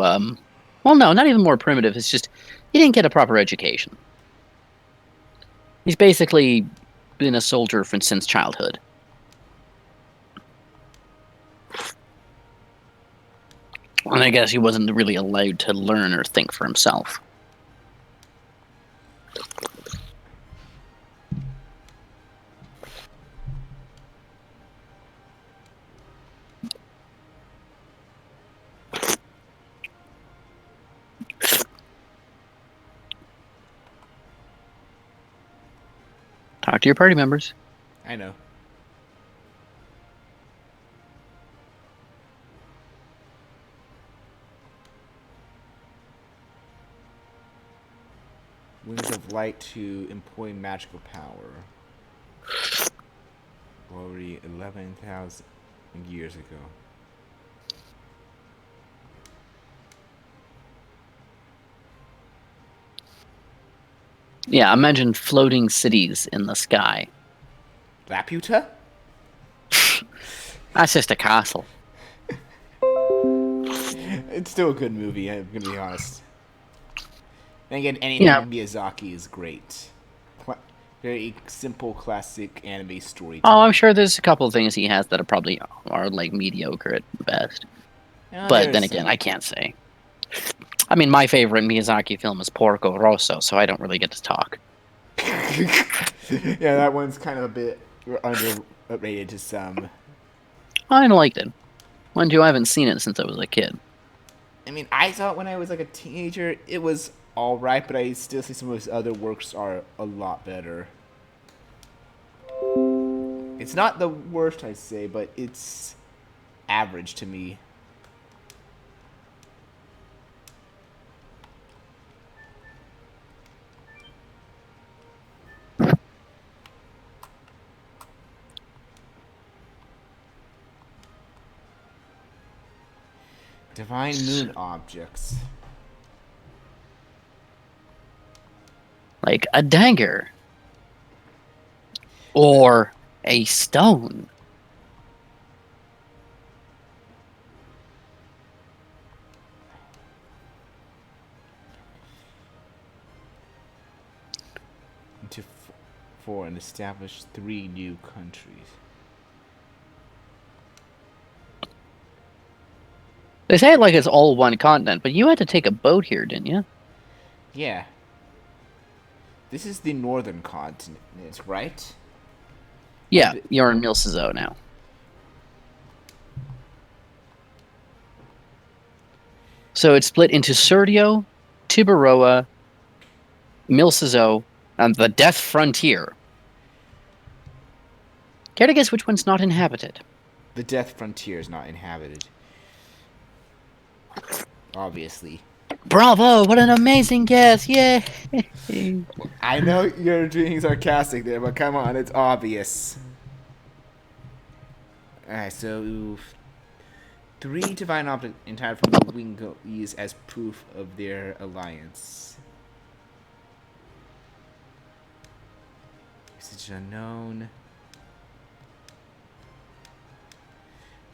well, no, not even more primitive. It's just, he didn't get a proper education. He's basically been a soldier since childhood. And I guess he wasn't really allowed to learn or think for himself. Talk to your party members. I know. Wings of Light to employ magical power. Already 11,000 years ago. Yeah, imagine floating cities in the sky. Laputa? That's just a castle. It's still a good movie, I'm gonna be honest. And again, anything Miyazaki is great. Very simple, classic anime story. Oh, I'm sure there's a couple of things he has that are like mediocre at best. But then again, I can't say. I mean, my favorite Miyazaki film is Porco Rosso, so I don't really get to talk. Yeah, that one's kind of a bit underrated to some. I liked it. Mind you, I haven't seen it since I was a kid. I mean, I saw it when I was like a teenager. It was alright, but I still see some of his other works are a lot better. It's not the worst, I say, but it's average to me. Divine moon objects. Like a dagger. Or a stone. For and establish 3 new countries. They say it like it's all one continent, but you had to take a boat here, didn't you? Yeah. This is the northern continent, right? Yeah, you're in Milcezo now. So it's split into Serdio, Tibaroa, Milcezo, and the Death Frontier. Care to guess which one's not inhabited? The Death Frontier is not inhabited. Obviously. Bravo! What an amazing guess! Yay! I know you're being sarcastic there, but come on, it's obvious. Alright, so 3 divine objects entitled from the Wingoese as proof of their alliance. Usage unknown.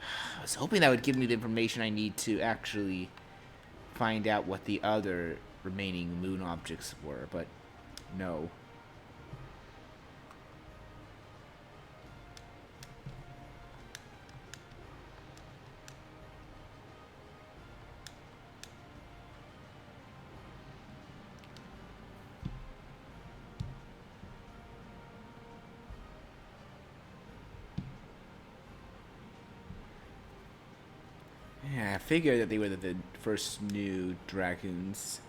I was hoping that would give me the information I need to actually find out what the other remaining moon objects were, but no. figured that they were the first new Dragoons.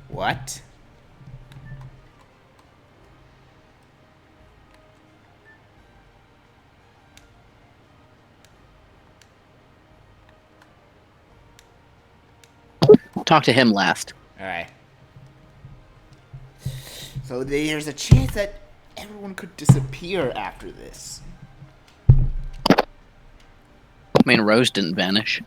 What? Talk to him last. Alright. So there's a chance that everyone could disappear after this. I mean, Rose didn't vanish.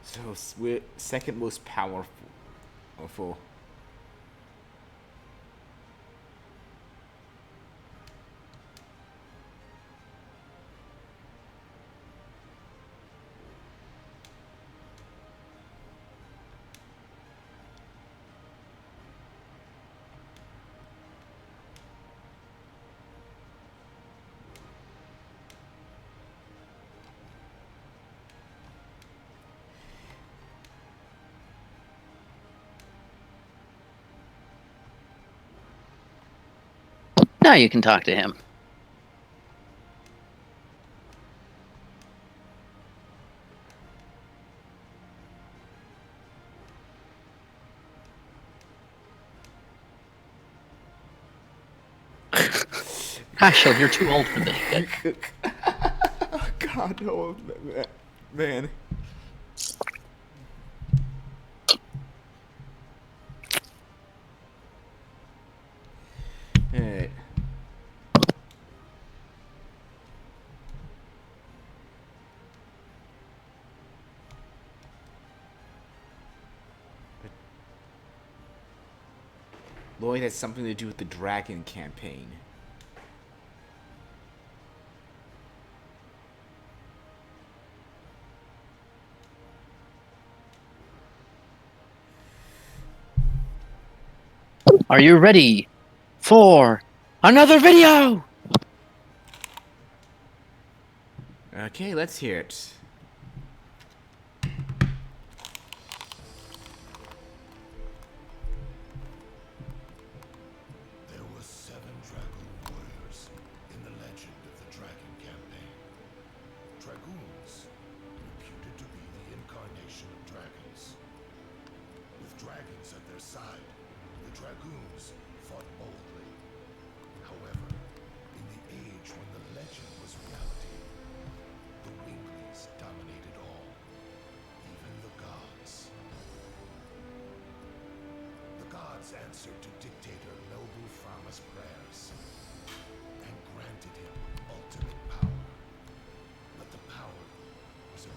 So we're second most powerful. Now you can talk to him. Gosh, you're too old for this shit. Oh God, no, man. Alright. Lloyd has something to do with the Dragon campaign. Are you ready for another video? Okay, let's hear it. There were 7 Dragoon warriors in the legend of the Dragon campaign. Dragoons, reputed to be the incarnation of dragons. With dragons at their side, the Dragoons fought boldly. However, in the age when the legend was reality, the Winglies dominated all, even the gods. The gods answered to dictator Noble Farmer's prayers and granted him ultimate power. But the power was a